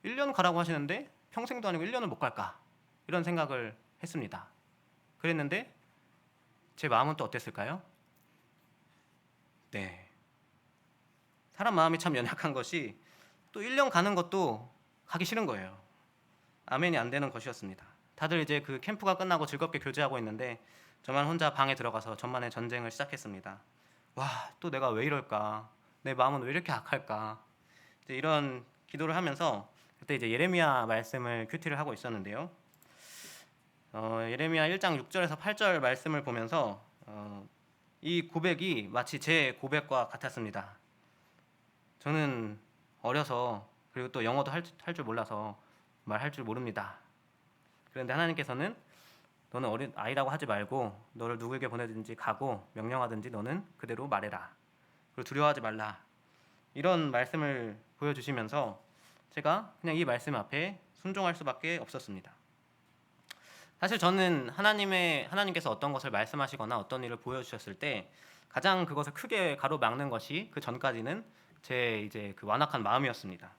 1년 가라고 하시는데 평생도 아니고 1년을 못 갈까? 이런 생각을 했습니다. 그랬는데 제 마음은 또 어땠을까요? 네, 사람 마음이 참 연약한 것이 또 1년 가는 것도 가기 싫은 거예요. 아멘이 안 되는 것이었습니다. 다들 이제 그 캠프가 끝나고 즐겁게 교제하고 있는데 저만 혼자 방에 들어가서 저만의 전쟁을 시작했습니다. 또 내가 왜 이럴까? 내 마음은 왜 이렇게 악할까? 이제 이런 기도를 하면서 그때 이제 예레미야 말씀을 큐티를 하고 있었는데요. 예레미야 1장 6절에서 8절 말씀을 보면서 이 고백이 마치 제 고백과 같았습니다. 저는 어려서 그리고 또 영어도 할 줄 몰라서 말할 줄 모릅니다. 그런데 하나님께서는 너는 어린 아이라고 하지 말고 너를 누구에게 보내든지 가고 명령하든지 너는 그대로 말해라. 그리고 두려워하지 말라. 이런 말씀을 보여주시면서 제가 그냥 이 말씀 앞에 순종할 수밖에 없었습니다. 사실 저는 하나님께서 어떤 것을 말씀하시거나 어떤 일을 보여주셨을 때 가장 그것을 크게 가로막는 것이 그 전까지는 제 이제 그 완악한 마음이었습니다.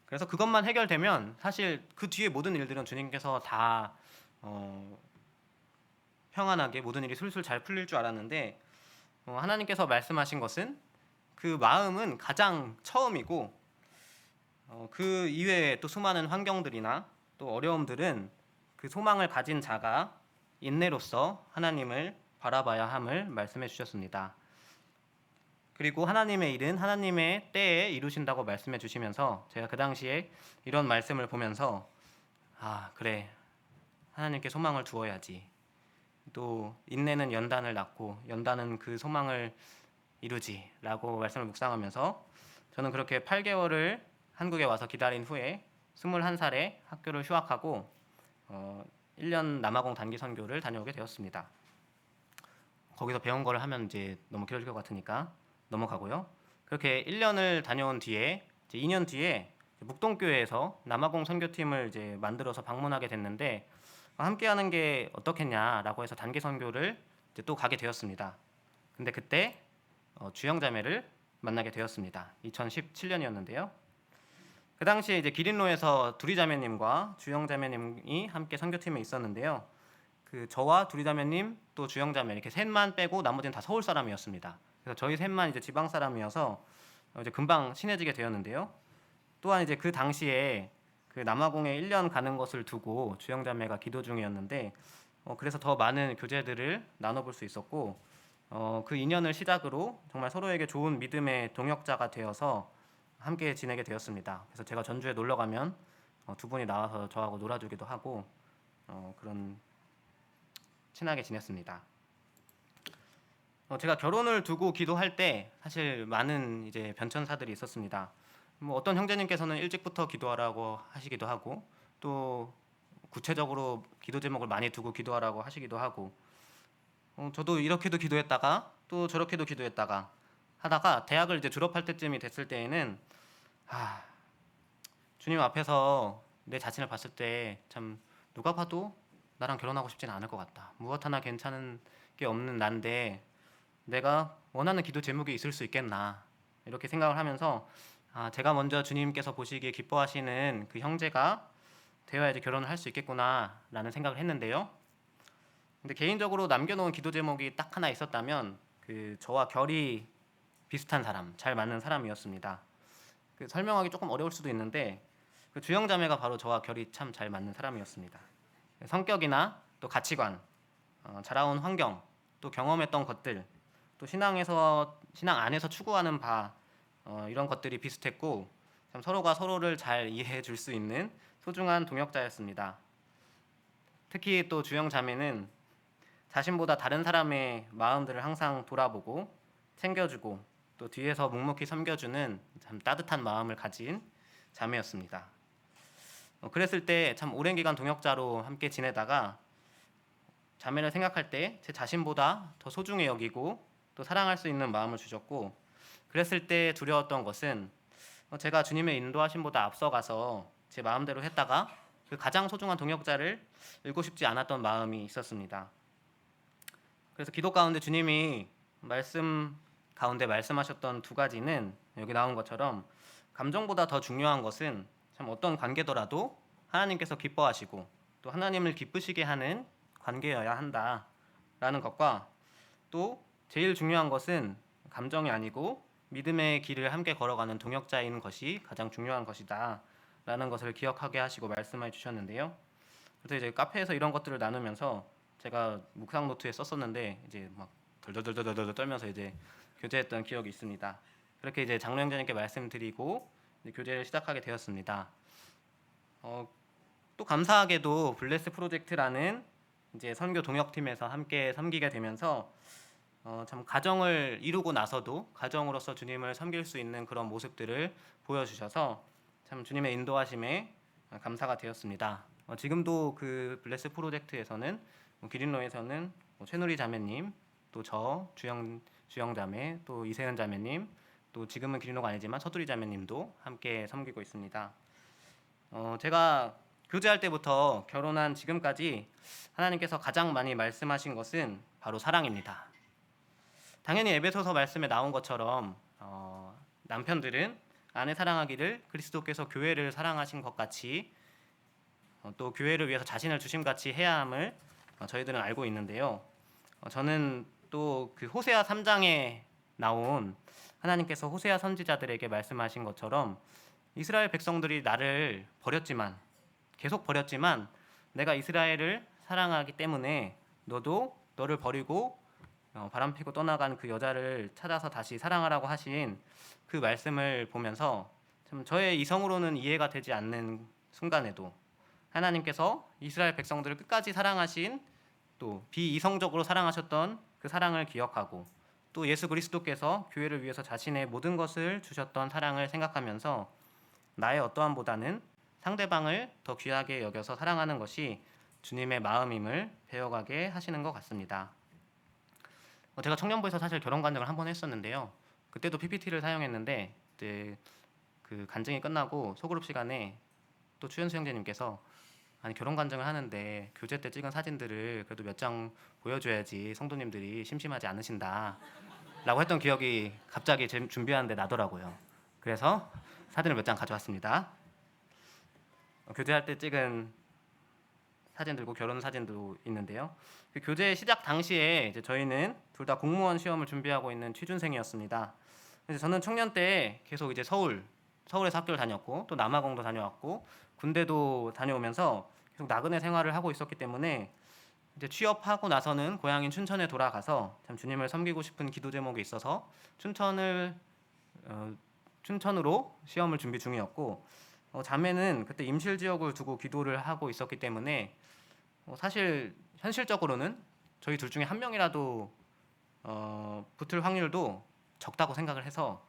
그래서 그것만 해결되면 사실 그 뒤에 모든 일들은 주님께서 다 평안하게 모든 일이 술술 잘 풀릴 줄 알았는데 하나님께서 말씀하신 것은 그 마음은 가장 처음이고 그 이외에 또 수많은 환경들이나 또 어려움들은 그 소망을 가진 자가 인내로서 하나님을 바라봐야 함을 말씀해 주셨습니다. 그리고 하나님의 일은 하나님의 때에 이루신다고 말씀해 주시면서 제가 그 당시에 이런 말씀을 보면서 아, 그래. 하나님께 소망을 두어야지. 또 인내는 연단을 낳고 연단은 그 소망을 이루지라고 말씀을 묵상하면서 저는 그렇게 8개월을 한국에 와서 기다린 후에 21살에 학교를 휴학하고 1년 남아공 단기 선교를 다녀오게 되었습니다. 거기서 배운 거를 하면 이제 너무 길어질 것 같으니까 넘어가고요. 그렇게 1년을 다녀온 뒤에 이제 2년 뒤에 묵동교회에서 남아공 선교팀을 이제 만들어서 방문하게 됐는데 함께하는 게 어떻겠냐라고 해서 단기 선교를 이제 또 가게 되었습니다. 근데 그때 주영자매를 만나게 되었습니다. 2017년이었는데요. 그 당시에 이제 기린로에서 두리자매님과 주영자매님이 함께 선교팀에 있었는데요. 그 저와 두리자매님 또 주영자매 이렇게 셋만 빼고 나머지는 다 서울 사람이었습니다. 그래서 저희 셋만 이제 지방 사람이어서 이제 금방 친해지게 되었는데요. 또한 이제 그 당시에 그 남아공에 1년 가는 것을 두고 주영자매가 기도 중이었는데 그래서 더 많은 교제들을 나눠볼 수 있었고 그 인연을 시작으로 정말 서로에게 좋은 믿음의 동역자가 되어서 함께 지내게 되었습니다. 그래서 제가 전주에 놀러 가면 두 분이 나와서 저하고 놀아주기도 하고 그런 친하게 지냈습니다. 제가 결혼을 두고 기도할 때 사실 많은 이제 변천사들이 있었습니다. 뭐 어떤 형제님께서는 일찍부터 기도하라고 하시기도 하고 또 구체적으로 기도 제목을 많이 두고 기도하라고 하시기도 하고 저도 이렇게도 기도했다가 또 저렇게도 기도했다가 하다가 대학을 이제 졸업할 때쯤이 됐을 때에는 주님 앞에서 내 자신을 봤을 때 참 누가 봐도 나랑 결혼하고 싶지는 않을 것 같다. 무엇 하나 괜찮은 게 없는 난데 내가 원하는 기도 제목이 있을 수 있겠나 이렇게 생각을 하면서 제가 먼저 주님께서 보시기에 기뻐하시는 그 형제가 되어야지 결혼을 할 수 있겠구나라는 생각을 했는데요. 근데 개인적으로 남겨놓은 기도 제목이 딱 하나 있었다면 그 저와 결이 비슷한 사람, 잘 맞는 사람이었습니다. 그 설명하기 조금 어려울 수도 있는데 그 주영자매가 바로 저와 결이 참 잘 맞는 사람이었습니다. 성격이나 또 가치관, 자라온 환경, 또 경험했던 것들, 또 신앙 안에서 추구하는 바 이런 것들이 비슷했고 참 서로가 서로를 잘 이해해 줄 수 있는 소중한 동역자였습니다. 특히 또 주영 자매는 자신보다 다른 사람의 마음들을 항상 돌아보고 챙겨주고 또 뒤에서 묵묵히 섬겨주는 참 따뜻한 마음을 가진 자매였습니다. 그랬을 때 참 오랜 기간 동역자로 함께 지내다가 자매를 생각할 때 제 자신보다 더 소중히 여기고 또 사랑할 수 있는 마음을 주셨고 그랬을 때 두려웠던 것은 제가 주님의 인도하심보다 앞서가서 제 마음대로 했다가 그 가장 소중한 동역자를 잃고 싶지 않았던 마음이 있었습니다. 그래서 기도 가운데 주님이 말씀 가운데 말씀하셨던 두 가지는 여기 나온 것처럼 감정보다 더 중요한 것은 참 어떤 관계더라도 하나님께서 기뻐하시고 또 하나님을 기쁘시게 하는 관계여야 한다라는 것과 또 제일 중요한 것은 감정이 아니고 믿음의 길을 함께 걸어가는 동역자인 것이 가장 중요한 것이다라는 것을 기억하게 하시고 말씀해 주셨는데요. 그래서 이제 카페에서 이런 것들을 나누면서 제가 묵상 노트에 썼었는데 이제 막 덜덜덜덜덜 떨면서 이제 교제했던 기억이 있습니다. 그렇게 이제 장로 형제님께 말씀드리고 이제 교제를 시작하게 되었습니다. 또 감사하게도 블레스 프로젝트라는 이제 선교 동역팀에서 함께 섬기게 되면서 참 가정을 이루고 나서도 가정으로서 주님을 섬길 수 있는 그런 모습들을 보여주셔서 참 주님의 인도하심에 감사가 되었습니다. 지금도 그 블레스 프로젝트에서는 기린로에서는 최누리 자매님, 또 저 주영 자매, 또 이세은 자매님, 또 지금은 기린로가 아니지만 서두리 자매님도 함께 섬기고 있습니다. 제가 교제할 때부터 결혼한 지금까지 하나님께서 가장 많이 말씀하신 것은 바로 사랑입니다. 당연히 에베소서 말씀에 나온 것처럼 남편들은 아내 사랑하기를 그리스도께서 교회를 사랑하신 것 같이 또 교회를 위해서 자신을 주심같이 해야 함을 저희들은 알고 있는데요. 저는 또 그 호세아 3장에 나온 하나님께서 호세아 선지자들에게 말씀하신 것처럼 이스라엘 백성들이 나를 버렸지만 계속 버렸지만 내가 이스라엘을 사랑하기 때문에 너도 너를 버리고 바람피고 떠나간 그 여자를 찾아서 다시 사랑하라고 하신 그 말씀을 보면서 참 저의 이성으로는 이해가 되지 않는 순간에도 하나님께서 이스라엘 백성들을 끝까지 사랑하신, 또 비이성적으로 사랑하셨던 그 사랑을 기억하고, 또 예수 그리스도께서 교회를 위해서 자신의 모든 것을 주셨던 사랑을 생각하면서 나의 어떠함보다는 상대방을 더 귀하게 여겨서 사랑하는 것이 주님의 마음임을 배워가게 하시는 것 같습니다. 제가 청년부에서 사실 결혼 간증을 한 번 했었는데요. 그때도 PPT를 사용했는데, 그때 그 간증이 끝나고 소그룹 시간에 또 추현수 형제님께서, 아니 결혼 간증을 하는데 교제 때 찍은 사진들을 그래도 몇 장 보여줘야지 성도님들이 심심하지 않으신다 라고 했던 기억이 갑자기 준비하는데 나더라고요. 그래서 사진을 몇 장 가져왔습니다. 교제할 때 찍은 사진들고 결혼 사진도 있는데요. 그 교제 시작 당시에 이제 저희는 둘 다 공무원 시험을 준비하고 있는 취준생이었습니다. 그래서 저는 청년 때 계속 이제 서울에서 학교를 다녔고, 또 남아공도 다녀왔고, 군대도 다녀오면서 계속 나그네 생활을 하고 있었기 때문에 이제 취업하고 나서는 고향인 춘천에 돌아가서 참 주님을 섬기고 싶은 기도 제목이 있어서 춘천으로 시험을 준비 중이었고, 자매는 그때 임실 지역을 두고 기도를 하고 있었기 때문에 사실 현실적으로는 저희 둘 중에 한 명이라도 붙을 확률도 적다고 생각을 해서,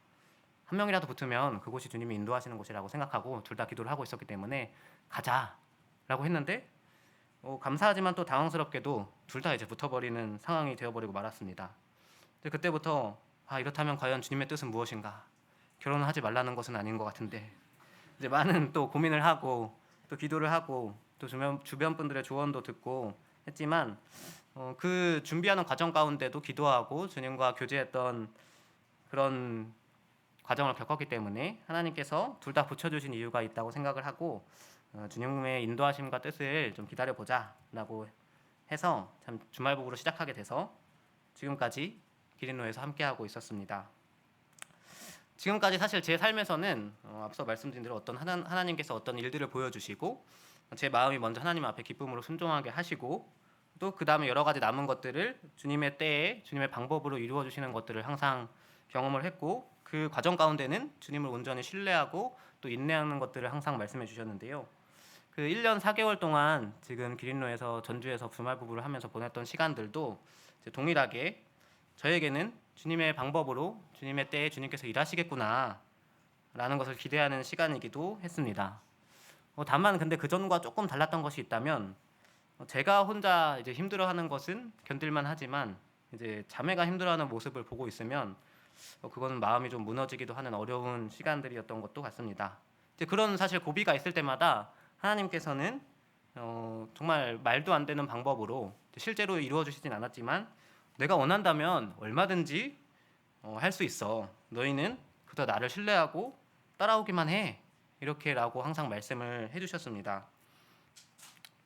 한 명이라도 붙으면 그곳이 주님이 인도하시는 곳이라고 생각하고 둘 다 기도를 하고 있었기 때문에 가자라고 했는데, 감사하지만 또 당황스럽게도 둘 다 이제 붙어버리는 상황이 되어버리고 말았습니다. 그때부터 이렇다면 과연 주님의 뜻은 무엇인가? 결혼을 하지 말라는 것은 아닌 것 같은데, 이제 많은 또 고민을 하고 또 기도를 하고 또 주변 분들의 조언도 듣고 했지만, 그 준비하는 과정 가운데도 기도하고 주님과 교제했던 그런 과정을 겪었기 때문에 하나님께서 둘 다 붙여주신 이유가 있다고 생각을 하고, 주님의 인도하심과 뜻을 좀 기다려보자라고 해서 참 주말복으로 시작하게 돼서 지금까지 기린로에서 함께하고 있었습니다. 지금까지 사실 제 삶에서는 앞서 말씀드린 대로 어떤 하나님께서 어떤 일들을 보여주시고, 제 마음이 먼저 하나님 앞에 기쁨으로 순종하게 하시고, 또 그 다음에 여러 가지 남은 것들을 주님의 때에 주님의 방법으로 이루어 주시는 것들을 항상 경험을 했고, 그 과정 가운데는 주님을 온전히 신뢰하고 또 인내하는 것들을 항상 말씀해 주셨는데요. 그 1년 4개월 동안 지금 기린로에서 전주에서 주말 부부를 하면서 보냈던 시간들도 동일하게 저에게는 주님의 방법으로 주님의 때에 주님께서 일하시겠구나 라는 것을 기대하는 시간이기도 했습니다. 다만 근데 그 전과 조금 달랐던 것이 있다면, 제가 혼자 이제 힘들어하는 것은 견딜만 하지만 이제 자매가 힘들어하는 모습을 보고 있으면 그거는 마음이 좀 무너지기도 하는 어려운 시간들이었던 것도 같습니다. 이제 그런 사실 고비가 있을 때마다 하나님께서는 정말 말도 안 되는 방법으로 실제로 이루어 주시진 않았지만, 내가 원한다면 얼마든지 할 수 있어. 너희는 그저 나를 신뢰하고 따라오기만 해. 이렇게라고 항상 말씀을 해주셨습니다.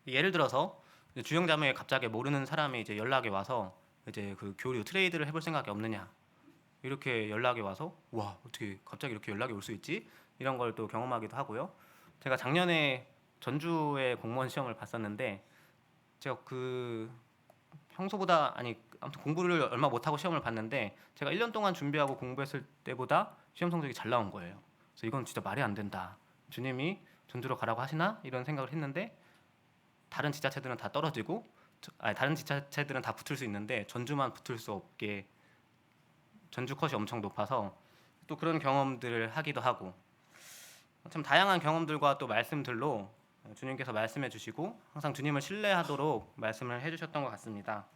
예를 들어서 주영자매에 갑자기 모르는 사람이 이제 연락이 와서, 이제 그 교류 트레이드를 해볼 생각이 없느냐 이렇게 연락이 와서, 와 어떻게 갑자기 이렇게 연락이 올 수 있지? 이런 걸 또 경험하기도 하고요. 제가 작년에 전주에 공무원 시험을 봤었는데, 제가 그 평소보다 아무튼 공부를 얼마 못하고 시험을 봤는데, 제가 1년 동안 준비하고 공부했을 때보다 시험 성적이 잘 나온 거예요. 그래서 이건 진짜 말이 안 된다. 주님이 전주로 가라고 하시나? 이런 생각을 했는데, 다른 지자체들은 다 떨어지고, 다른 지자체들은 다 붙을 수 있는데 전주만 붙을 수 없게 전주 컷이 엄청 높아서 또 그런 경험들을 하기도 하고, 참 다양한 경험들과 또 말씀들로 주님께서 말씀해 주시고 항상 주님을 신뢰하도록 말씀을 해주셨던 것 같습니다.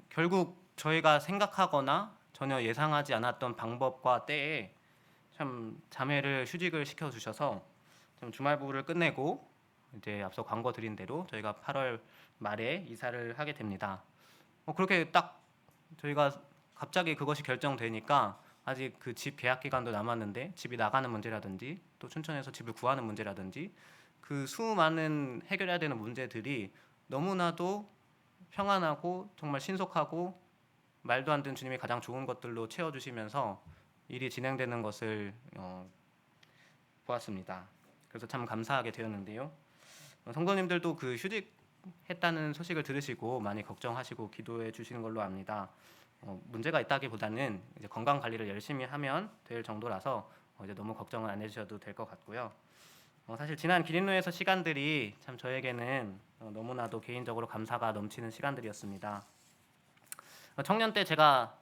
결국 저희가 생각하거나 전혀 예상하지 않았던 방법과 때에 참 자매를 휴직을 시켜주셔서 좀 주말부를 끝내고, 이제 앞서 광고 드린 대로 저희가 8월 말에 이사를 하게 됩니다. 그렇게 딱 저희가 갑자기 그것이 결정되니까 아직 그 집 계약 기간도 남았는데 집이 나가는 문제라든지 또 춘천에서 집을 구하는 문제라든지 그 수많은 해결해야 되는 문제들이 너무나도 평안하고 정말 신속하고 말도 안 되는 주님이 가장 좋은 것들로 채워주시면서 일이 진행되는 것을 보았습니다. 그래서 참 감사하게 되었는데요. 성도님들도 그 휴직했다는 소식을 들으시고 많이 걱정하시고 기도해 주시는 걸로 압니다. 문제가 있다기보다는 이제 건강 관리를 열심히 하면 될 정도라서 이제 너무 걱정은 안 해주셔도 될 것 같고요. 사실 지난 기린로에서 시간들이 참 저에게는 너무나도 개인적으로 감사가 넘치는 시간들이었습니다. 청년 때 제가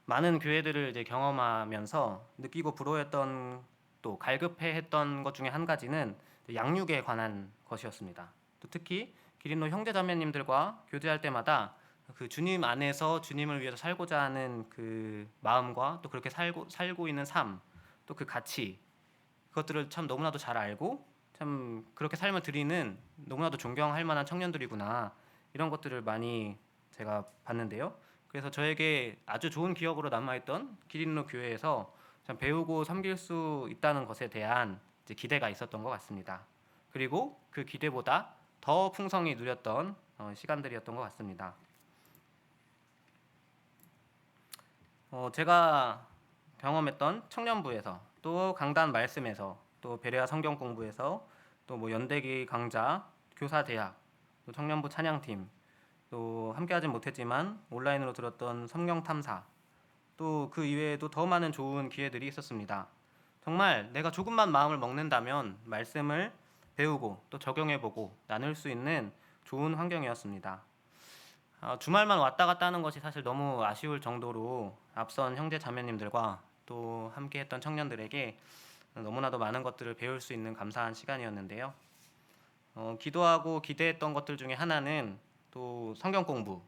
많은 교회들을 이제 경험하면서 느끼고 부러워했던 또 갈급해했던 것 중에 한 가지는 양육에 관한 것이었습니다. 또 특히 기린로 형제자매님들과 교제할 때마다 그 주님 안에서 주님을 위해서 살고자 하는 그 마음과 또 그렇게 살고 있는 삶, 또 그 가치, 그것들을 참 너무나도 잘 알고 참 그렇게 삶을 드리는 너무나도 존경할 만한 청년들이구나, 이런 것들을 많이 제가 봤는데요. 그래서 저에게 아주 좋은 기억으로 남아있던 기린로 교회에서 참 배우고 섬길 수 있다는 것에 대한 이제 기대가 있었던 것 같습니다. 그리고 그 기대보다 더 풍성히 누렸던 시간들이었던 것 같습니다. 제가 경험했던 청년부에서, 또 강단 말씀에서, 또 베레아 성경 공부에서, 또 뭐 연대기 강좌, 교사 대학, 또 청년부 찬양팀, 또 함께하진 못했지만 온라인으로 들었던 성경 탐사, 또 그 이외에도 더 많은 좋은 기회들이 있었습니다. 정말 내가 조금만 마음을 먹는다면 말씀을 배우고 또 적용해보고 나눌 수 있는 좋은 환경이었습니다. 주말만 왔다 갔다 하는 것이 사실 너무 아쉬울 정도로 앞선 형제 자매님들과 또 함께했던 청년들에게 너무나도 많은 것들을 배울 수 있는 감사한 시간이었는데요. 기도하고 기대했던 것들 중에 하나는 또 성경 공부,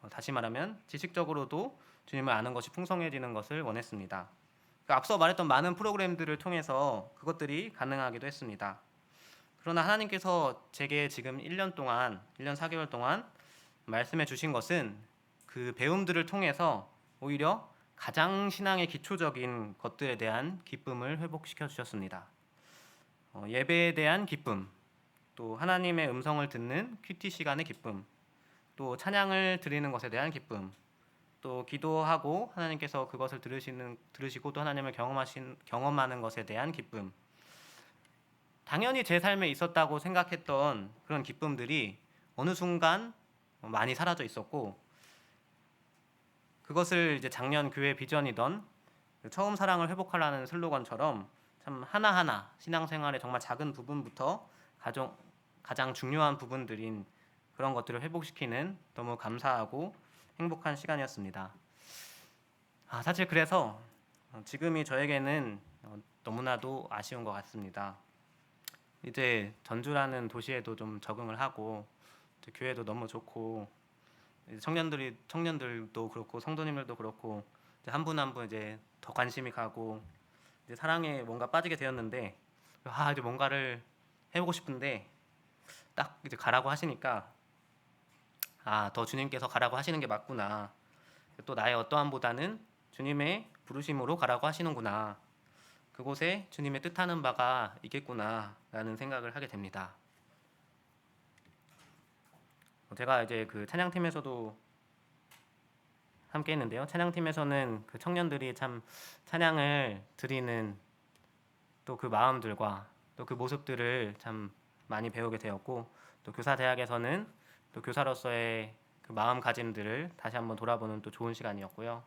다시 말하면 지식적으로도 주님을 아는 것이 풍성해지는 것을 원했습니다. 앞서 말했던 많은 프로그램들을 통해서 그것들이 가능하기도 했습니다. 그러나 하나님께서 제게 지금 1년 4개월 동안 말씀해 주신 것은 그 배움들을 통해서 오히려 가장 신앙의 기초적인 것들에 대한 기쁨을 회복시켜 주셨습니다. 예배에 대한 기쁨, 또 하나님의 음성을 듣는 큐티 시간의 기쁨, 또 찬양을 드리는 것에 대한 기쁨, 또 기도하고 하나님께서 그것을 들으시고 또 하나님을 경험하는 것에 대한 기쁨, 당연히 제 삶에 있었다고 생각했던 그런 기쁨들이 어느 순간 많이 사라져 있었고, 그것을 이제 작년 교회 비전이던 처음 사랑을 회복하라는 슬로건처럼 참 하나하나 신앙생활의 정말 작은 부분부터 가장 중요한 부분들인 그런 것들을 회복시키는 너무 감사하고 행복한 시간이었습니다. 사실 그래서 지금이 저에게는 너무나도 아쉬운 것 같습니다. 이제 전주라는 도시에도 좀 적응을 하고 교회도 너무 좋고 청년들도 그렇고 성도님들도 그렇고 한 분 한 분 이제 더 관심이 가고 이제 사랑에 뭔가 빠지게 되었는데, 이제 뭔가를 해보고 싶은데 딱 이제 가라고 하시니까 더 주님께서 가라고 하시는 게 맞구나, 또 나의 어떠함보다는 주님의 부르심으로 가라고 하시는구나, 그곳에 주님의 뜻하는 바가 있겠구나 라는 생각을 하게 됩니다. 제가 이제 그 찬양팀에서도 함께 했는데요. 찬양팀에서는 그 청년들이 참 찬양을 드리는 또 그 마음들과 또 그 모습들을 참 많이 배우게 되었고, 또 교사 대학에서는 또 교사로서의 그 마음가짐들을 다시 한번 돌아보는 또 좋은 시간이었고요.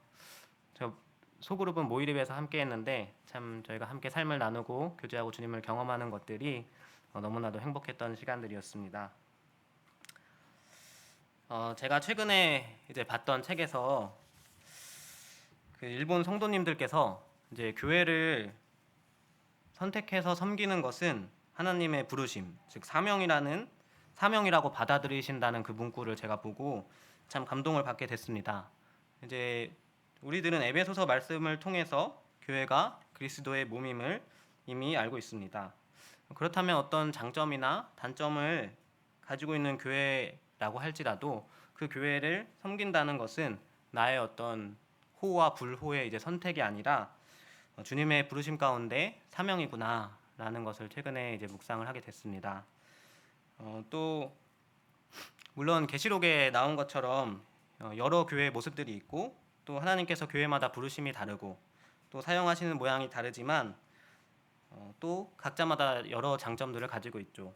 저 소그룹은 모이립에서 함께 했는데 참 저희가 함께 삶을 나누고 교제하고 주님을 경험하는 것들이 너무나도 행복했던 시간들이었습니다. 제가 최근에 이제 봤던 책에서 그 일본 성도님들께서 이제 교회를 선택해서 섬기는 것은 하나님의 부르심, 즉 사명이라고 받아들이신다는 그 문구를 제가 보고 참 감동을 받게 됐습니다. 이제 우리들은 에베소서 말씀을 통해서 교회가 그리스도의 몸임을 이미 알고 있습니다. 그렇다면 어떤 장점이나 단점을 가지고 있는 교회라고 할지라도 그 교회를 섬긴다는 것은 나의 어떤 호와 불호의 이제 선택이 아니라 주님의 부르심 가운데 사명이구나라는 것을 최근에 이제 묵상을 하게 됐습니다. 또 물론 계시록에 나온 것처럼 여러 교회의 모습들이 있고 또 하나님께서 교회마다 부르심이 다르고 또 사용하시는 모양이 다르지만 또 각자마다 여러 장점들을 가지고 있죠.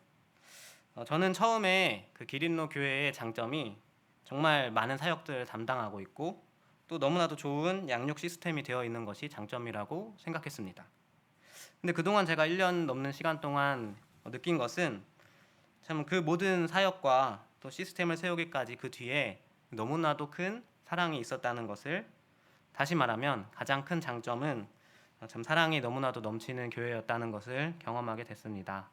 저는 처음에 그 기린로 교회의 장점이 정말 많은 사역들을 담당하고 있고 또 너무나도 좋은 양육 시스템이 되어 있는 것이 장점이라고 생각했습니다. 근데 그동안 제가 1년 넘는 시간 동안 느낀 것은 참 그 모든 사역과 또 시스템을 세우기까지 그 뒤에 너무나도 큰 사랑이 있었다는 것을, 다시 말하면 가장 큰 장점은 참 사랑이 너무나도 넘치는 교회였다는 것을 경험하게 됐습니다.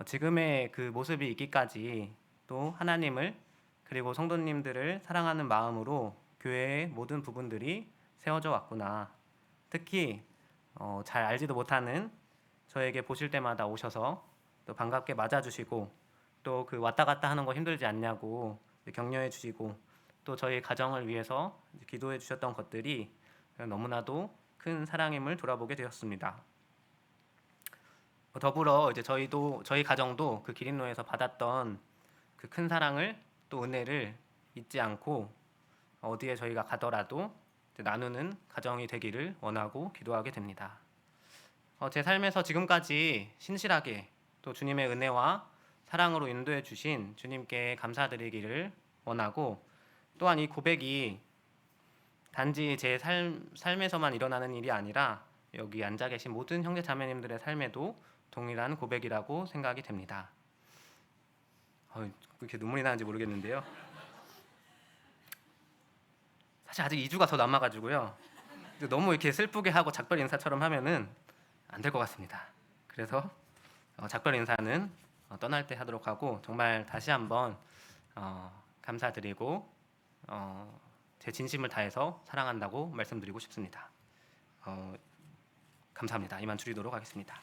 지금의 그 모습이 있기까지 또 하나님을 그리고 성도님들을 사랑하는 마음으로 교회의 모든 부분들이 세워져 왔구나. 특히 잘 알지도 못하는 저에게 보실 때마다 오셔서 또 반갑게 맞아주시고 또 그 왔다 갔다 하는 거 힘들지 않냐고 격려해 주시고 또 저희 가정을 위해서 기도해 주셨던 것들이 너무나도 큰 사랑임을 돌아보게 되었습니다. 더불어 이제 저희 가정도 그 기린로에서 받았던 그 큰 사랑을 또 은혜를 잊지 않고 어디에 저희가 가더라도 나누는 가정이 되기를 원하고 기도하게 됩니다. 제 삶에서 지금까지 신실하게 또 주님의 은혜와 사랑으로 인도해 주신 주님께 감사드리기를 원하고, 또한 이 고백이 단지 제 삶에서만 일어나는 일이 아니라 여기 앉아 계신 모든 형제 자매님들의 삶에도 동일한 고백이라고 생각이 됩니다. 이렇게 눈물이 나는지 모르겠는데요. 사실 아직 2주가 더 남아가지고요. 너무 이렇게 슬프게 하고 작별 인사처럼 하면은 안 될 것 같습니다. 그래서 작별 인사는 떠날 때 하도록 하고, 정말 다시 한번 감사드리고 제 진심을 다해서 사랑한다고 말씀드리고 싶습니다. 감사합니다. 이만 줄이도록 하겠습니다.